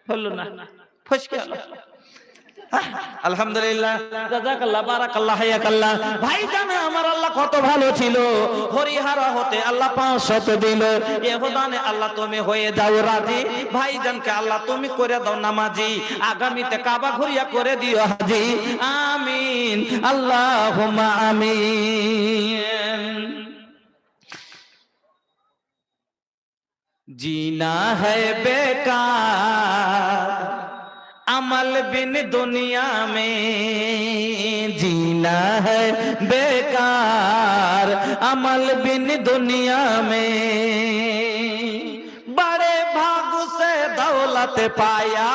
হলো না, ফসকে গেল। আলহামদুলিল্লাহ, জাযাকাল্লাহ, বারাকাল্লাহ, হায়াকাল্লাহ। ভাই জানে আমার আল্লাহ কত ভালো ছিল। হরিহারা হতে আল্লাহ 500 দিল। এহদানে আল্লাহ তুমি হয়ে যাও রাজি। ভাইজানকে আল্লাহ তুমি করে দাও নামাজি। আগামীতে কাবা ঘুরিয়া করে দিও হাজি। আমিন, আল্লাহুম্মা আমিন। जीना है बेकार अमल बिन दुनिया में, जीना है बेकार अमल बिन दुनिया में। बड़े भाग से दौलत पाया,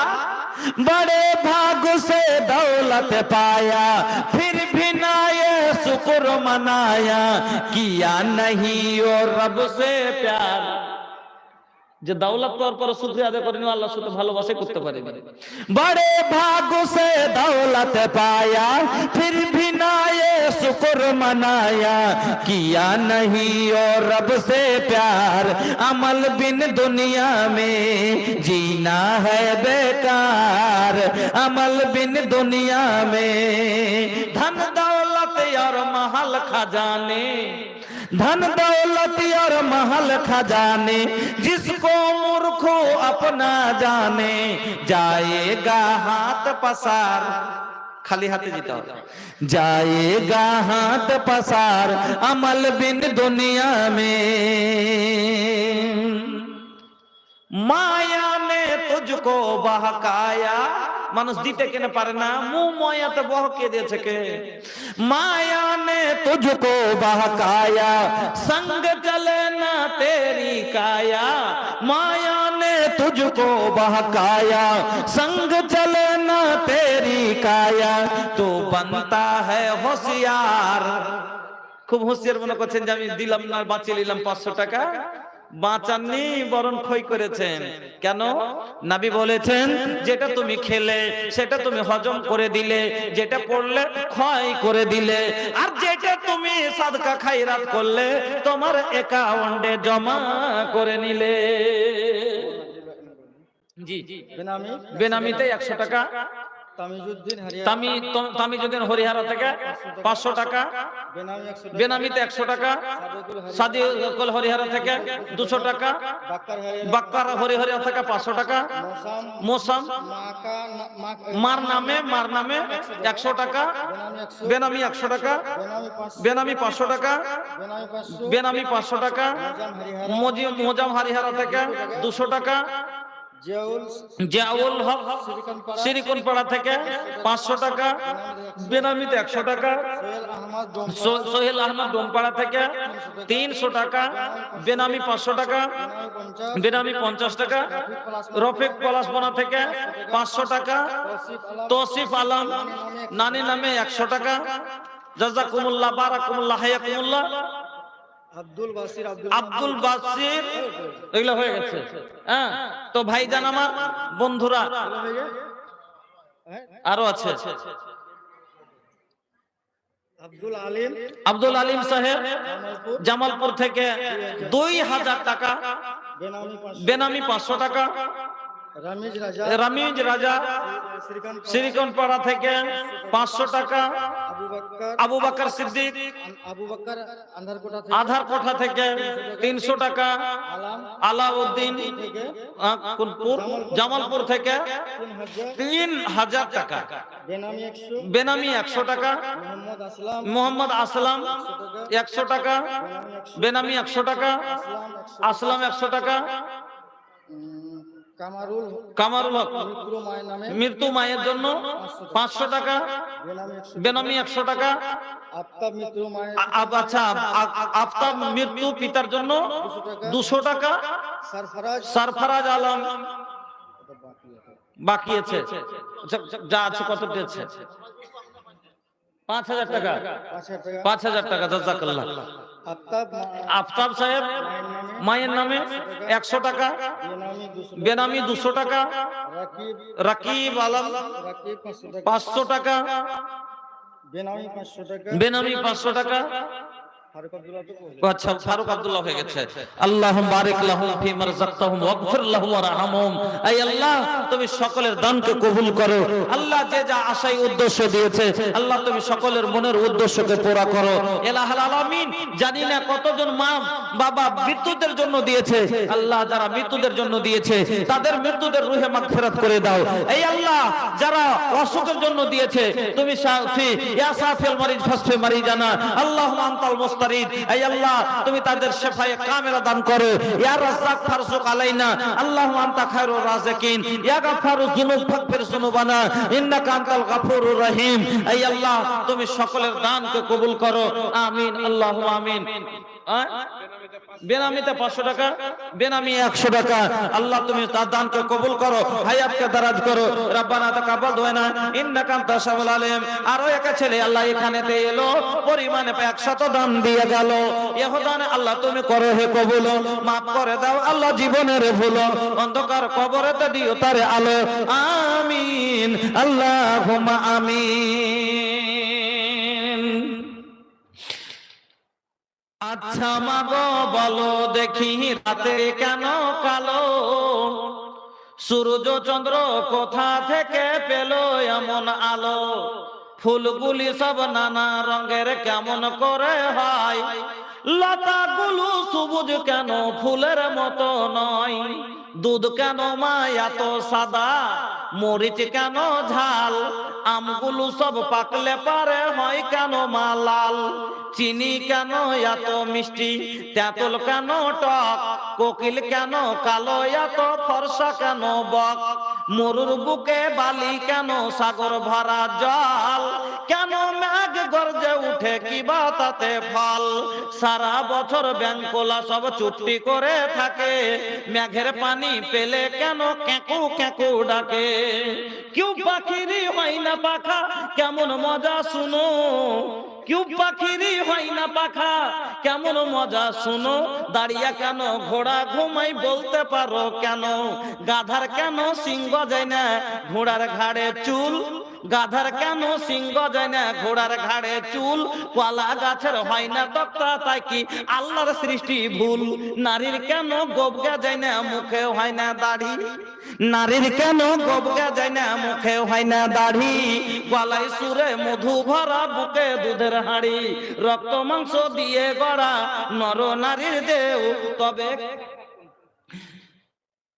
बड़े भाग से दौलत पाया, फिर भी ना ये शुक्र मनाया, किया नहीं और रब से प्यार। যে দৌলত পাওয়ার পর শুকরিয়া আদায় করেনি, আল্লাহর সাথে ভালোবাসা করতে পারে। বড়ে ভাগ সে দৌলত পায়া, ফির ভি না ये शुक्र मनाया, किया नहीं और रब से प्यार, अमल बिन दुनिया में जीना है बेकार, अमल बिन दुनिया में। धन दौलत और महल खजाने, धन दौलत और महल खजाने, जिसको मूर्ख अपना जाने, जाएगा हाथ पसार। खाली हाथे जीता हो, जाएगा हाथ पसार अमल बिन दुनिया में। माया ने तुझको बहकाया, মানুষ দিতে কেন পারে না, মুহ মায়াতে বহকে দিয়েছে কে। মায়া ने तुझको बहकाया, संग चले ना तेरी काया, माया ने तुझको बहकाया, संग चले ना तेरी काया, तो बनता है होशियार। খুব হুঁশিয়ার মনে করছেন যে আমি দিলাম না, বাঁচিয়ে নিলাম 500 টাকা। বাঁচাননি বরং ক্ষয় করেছেন। কেন? নবী বলেছেন যেটা তুমি খেলে সেটা তুমি হজম করে দিলে, যেটা পড়লে ক্ষয় করে দিলে, আর যেটা তুমি সাদকা খায়রাত করলে তোমার অ্যাকাউন্টে জমা করে নিলে। জি, বেনামি বেনামিতে 100 টাকা, তামিজুদ্দিন হরিহারা থেকে 500 টাকা, বেনামিতে 100 টাকা, সাদিকুল হরিহারা থেকে 200 টাকা, বাক্কার হরিহরিয়া থেকে 500 টাকা, মোসাম মার নামে 100 টাকা, বেনামি 100 টাকা, বেনামি 500 টাকা, বেনামি 500 টাকা, মোজাম হরিহারা থেকে 200 টাকা, জিয়াউল হক সিরিকুন পাড়া থেকে 500 টাকা, বেনামিতে 100 টাকা, সোহেল আহমদ ডোমপাড়া থেকে 300 টাকা, বেনামি 500 টাকা, বেনামি 50 টাকা, রফিক পলাশবনা থেকে 500 টাকা, তৌসিফ আলম নানি নামে 100 টাকা। জাযাকুমুল্লাহ বারাকুমুল্লাহ হায়াকুমুল্লাহ। আব্দুল বাসির এগুলো হয়ে গেছে। হ্যাঁ, তো ভাইজান আমার বন্ধুরা আরো আছে। আব্দুল আলিম সাহেব জামালপুর থেকে 2000 টাকা, বেনামি 500 টাকা, রামিজ রাজা সিরিকন পাড়া থেকে 500 টাকা, আবু বকর সিদ্দিক আধার কোঠা থেকে 300 টাকা, আলাউদ্দিন জামালপুর থেকে 3000 টাকা, বেনামি 100 টাকা, মোহাম্মদ আসলাম 100 টাকা, বেনামি 100 টাকা, আসলাম 100 টাকা, কামারুল হক মৃত্যু মায়ের জন্য 500 টাকা, বেনামি 100 টাকা, আচ্ছা আফতাব মৃত্যু পিতার জন্য 200 টাকা, সরফরাজ আলম বাকি আছে, যা আছে কত দিয়েছে 5000 টাকা, 5000 টাকা। জাযাকাল্লাহ। আফতাব সাহেব মায়ের নামে 100 টাকা, বেনামি 200 টাকা, রাকিব আলম 500 টাকা, বেনামি 500 টাকা। আচ্ছা, ফারুক আব্দুল্লাহ হয়ে গেছে। আল্লাহুম্মা বারিক লাহুম ফিমা রাযাকতাহুম ওয়াগফির লাহুম ওয়ারহামহুম। আয় আল্লাহ, তুমি সকলের দানকে কবুল করো। আল্লাহ যে যা আশায় উদ্দেশ্য দিয়েছে আল্লাহ তুমি সকলের মনের উদ্দেশ্যকে পুরা করো। ইলাহুল আলামিন, জানি না কতজন মা বাবা মৃত্যুদের জন্য দিয়েছে, আল্লাহ যারা মৃত্যুদের জন্য দিয়েছে তাদের মৃত্যুদের রুহে মাগফিরাত করে দাও। এই আল্লাহ যারা অসুখের জন্য দিয়েছে তুমি শাফি ইয়া শাফিল মারিজ ফাসফি মারিজানা আল্লাহুম্মা আনতাল মুস্তারিদ। এই আল্লাহ তুমি তাদের শিফায়ে কামিলা দান করো। ইয়া রাজ্জাক ফারজুক আলাইনা আল্লাহুম্মা আনতা খায়রুর রাযিকিন। ইয়া গাফফারুয যুনুব ফাগফির যুনুবানা ইন্নাকা আনতাল গাফুরুর রহিম। এই আল্লাহ তুমি সকলের দানকে কবুল করো। আমিন, আল্লাহুম্মা আমিন। বেনামিতে 500 টাকা, বেনামি 100 টাকা। আল্লাহ তুমি তার দানকে কবুল করো, হায়াতকে দারাজ করো। রব্বানা তাকাব্বাল দুআনা ইন্নাকা আনতাস সামিউল আলিম। আরো একটা ছেলে আল্লাহ এখানেতে এলো, পরিমাণে 100 দান দিয়ে গেল। ইহদানে আল্লাহ তুমি করো হে কবুল, মাফ করে দাও আল্লাহ জীবনের ভুল, অন্ধকার কবরেতে দিও তারে আলো। আমিন, আল্লাহুম্মা আমিন। আচ্ছা মাগো বলো দেখি রাতে কেন কালো, সূর্য চন্দ্র কোথা থেকে পেল এমন আলো, ফুলগুলি সব নানা রঙের কেমন করে হয়, লতাগুলো সবুজ কেন ফুলের মতো নয়, দুধ কেন মা এত সাদা, মরিচ কেন ঝাল, আমগুলো সব পাকলে পারে হয় কেন মা লাল, চিনি কেন এত মিষ্টি, তেঁতুল কেন টক, কোকিল কেন কালো এত ফর্সা কেন বক, মরুর বুকে বালি কেন সাগর ভরা জল, কেন মেঘ গর্জে উঠে কিবা তাতে ফল, সারা বছর ব্যাংকোলা সব চুপটি করে থাকে, মেঘের পানি পেলে কেন কেঁকু কেঁকু ডাকে, কেউ পাখিরই হয় না পাখা কেমন মজা শুনো, কেউ পাখিরই হয় না পাখা, কেমন মজা শোনো, দাঁড়িয়ে কেন ঘোড়া ঘুমাই বলতে পারো কেন? গাধার কেন সিংহ যায় না ঘোড়ার ঘাড়ে চুল, গাধার কেন সিংহ যায় না ঘোড়ার ঘাড়ে চুল, কলা গাছের হয় না তক্তা তাই কি আল্লাহর সৃষ্টি ভুল? নারীর কেন গোবগা যায় না মুখে হয় না দাড়ি, নারীর কেন গোবগা যায় না মুখে হয় না দাড়ি, গলায় সুরে মধু ভরা বুকে দুধের হাঁড়ি, রক্ত মাংস দিয়ে গড়া নর নারীর দেহ তবে,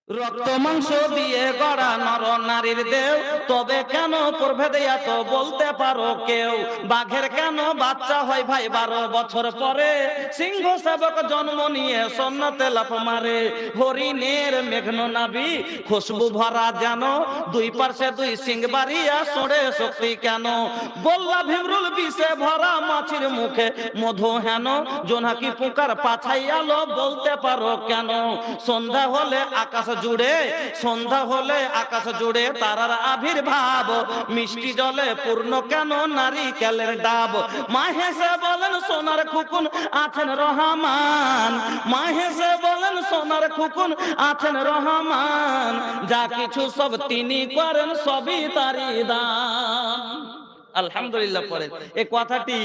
রক্ত মাংস দিয়ে গড়া নর নারীর দেহ তবে কেন প্রভেদে এত বলতে পারো কেউ? বাঘের কেন বাচ্চা হয় ভাই 12 বছর পরে, সিংহ সেবক জন্ম নিয়ে সন্ন্যতে লাফ মারে, হরিণের মেঘন নাভি খুশবু ভরা যেন, দুই পার্শ্বে দুই সিং বাড়িয়া সোড়ে শক্তি কেন? বল্লা ভিমরুল বিষে ভরা মাছির মুখে মধু হেন, জোনাকি পোকার পাছাই আলো বলতে পারো কেন? সন্ধ্যা হলে আকাশ জুড়ে, সন্ধ্যা হলে আকাশ জুড়ে তারার আবির্ভাব, মিষ্টি জলে পূর্ণ কেন নারিকেলের ডাব? মা হেসে বলেন সোনার খুকুন আছেন রহমান, মা হেসে বলেন সোনার খুকুন আছেন রহমান, যা কিছু সব তিনি করেন সবই তারই দান। আলহামদুলিল্লাহ পড়ে এই কথাটি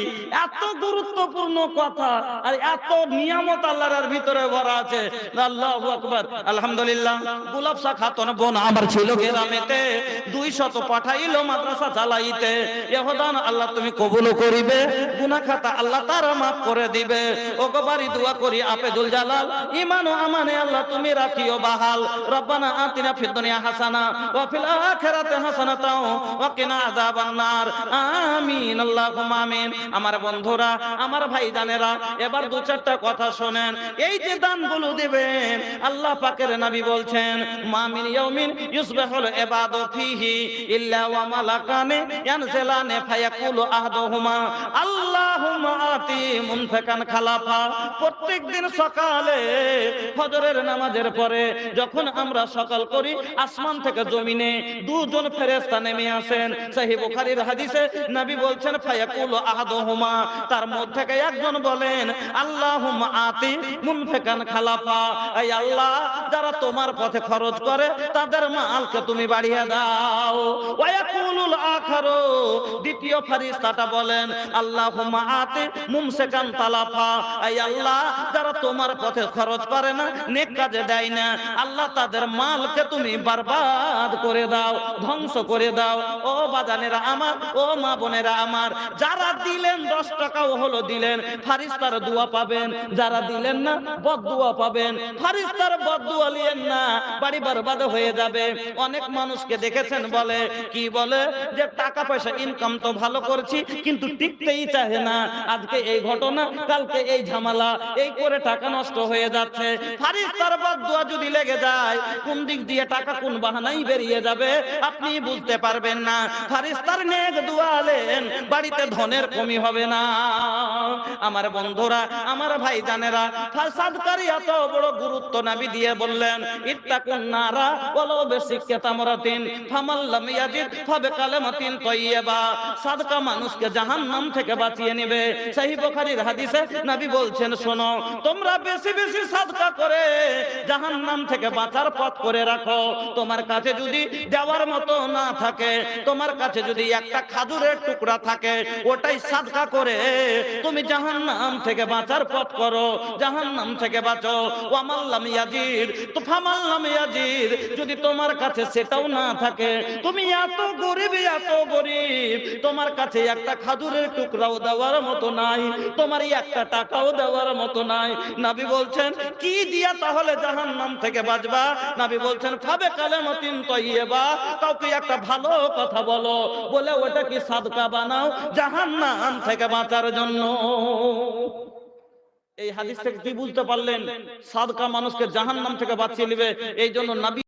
এত গুরুত্বপূর্ণ কথা আর এত নিয়ামত আল্লাহর ভিতরে ভরা আছে। আল্লাহু আকবার। আলহামদুলিল্লাহ। গোলাপ শাহ খাতুন বোন আমার ছিল গ্রামেতে, 200 পাঠাইলো মাদ্রাসা চালাইতে, ইহদান আল্লাহ তুমি কবুল করিবে, গুনাহ খাতা আল্লাহ তারা maaf করে দিবে। ওগো বাড়ি দোয়া করি আফেজুল জালাল, ঈমান ও আমানে আল্লাহ তুমি রাখিও বাহাল। রব্বানা আতিনা ফিদ দুনিয়া হাসানা ওয়া ফিল আখিরাতি হাসানাতাও ওয়া কিনা আযাবান নার। আমিন আল্লাহুম্মা আমিন। আমার বন্ধুরা, আমার ভাইজানেরা, এবার 2-4টা কথা শুনেন। এই যে দানগুলো দিবেন, আল্লাহ পাকের নবী বলছেন মা মিন ইয়াউমিন ইউসবিহুল ইবাদু ফীহি ইল্লা ওয়া মালাকানি ইয়ানজিলানি ফায়াকুলু আহাদুহুমা আল্লাহুম্মা আতি মুনফিকান খালাফা। প্রত্যেকদিন সকালে ফজরের নামাজের পরে যখন আমরা সকাল করি, আসমান থেকে জমিনে 2 জন ফেরেশতা নেমে আসেন। সহিহ বুখারীর হাদিসে নবী বলছেন ফায়াকুলু আহাদুহুমা, তার মধ্যে থেকে একজন বলেন আল্লাহুম্মা আতি মুনফিকান খালাফা, এই আল্লাহ যারা তোমার পথে খরচ করে তাদের মালকে তুমি বাড়িয়ে দাও। ওয়ায়াকুলুল আখারু, দ্বিতীয় ফেরেশতাটা বলেন আল্লাহুম্মা আতি মুমসিকান তালাফা, এই আল্লাহ যারা তোমার পথে খরচ করে না, নেক কাজে দেয় না, আল্লাহ তাদের মালকে তুমি বরবাদ করে দাও, ধ্বংস করে দাও। ও বাজানেরা আমার, ও মা বোনেরা আমার, যারা দিলেন 10 টাকাও হলো দিলেন, ফেরেশতার দোয়া পাবেন। যারা দিলেন না, বদদুয়া পাবেন। ফেরেশতার বদদুয়া নিয়েন না, বাড়ি বরবাদ হয়ে যাবে। অনেক মানুষকে দেখেছেন বলে কি বলে যে টাকা পয়সা ইনকাম তো ভালো করছি কিন্তু টিকতেই চায় না, আজকে এই ঘটনা কালকে এই ঝামেলা, এই করে টাকা নষ্ট হয়ে যাচ্ছে। ফেরেশতার বদদুয়া যদি লেগে যায়, কোন দিক দিয়ে টাকা কোন বাহানাই বেরিয়ে যাবে আপনি বুঝতে পারবেন না। ফেরেশতার নেক দোয়া লেন, বাড়িতে ধনের কমি হবে না। আমার বন্ধুরা, আমার ভাইজানেরা, সাদকার এত বড় গুরুত্ব নবী দিয়ে বললেন ইত্তাকুন নারা ওয়ালাউ বিসিক্কাতামরাতিন ফামান লাম ইয়াজিদ ফাবিকালামাতিন তাইয়্যিবা। সাদকা মানুষকে জাহান্নাম থেকে বাঁচিয়ে নেবে। সহিহ বুখারীর হাদিসে নবী বলছেন শোনো, তোমরা বেশি বেশি সাদকা করে জাহান্নাম থেকে বাঁচার পথ করে রাখো। তোমার কাছে যদি দেওয়ার মতো না থাকে, তোমার কাছে যদি একটা খাজুরের টুকরা থাকে, ওটাই সাদকা করে তুমি জাহান্নাম থেকে বাঁচার পথ করো, জাহান্নাম থেকে বাঁচো। ওয়ামান লাম ইয়াজিদ তো ফামান লাম ইয়াজিদ, যদি তোমার কাছে সেটাও না থাকে, তুমি এত গরিব, তোমার কাছে একটা খাজুরের টুকরাও দেওয়ার মতো নাই, তোমার একটা টাকাও দেওয়ার মতো নাই, নবী বলছেন কি দিয়া তাহলে জাহান্নাম থেকে বাঁচবা? নবী বলছেন ফাবিকালামাতিন তাইয়্যিবা, কাউকে একটা ভালো কথা বলো, বলে ওটা কি সাদকা বানাও জাহান্নাম থেকে বাঁচার জন্য। এই হাদিস থেকে কি বুঝতে পারলেন? সাদকা মানুষকে জাহান্নাম থেকে বাঁচিয়ে নেবে। এই জন্য নবী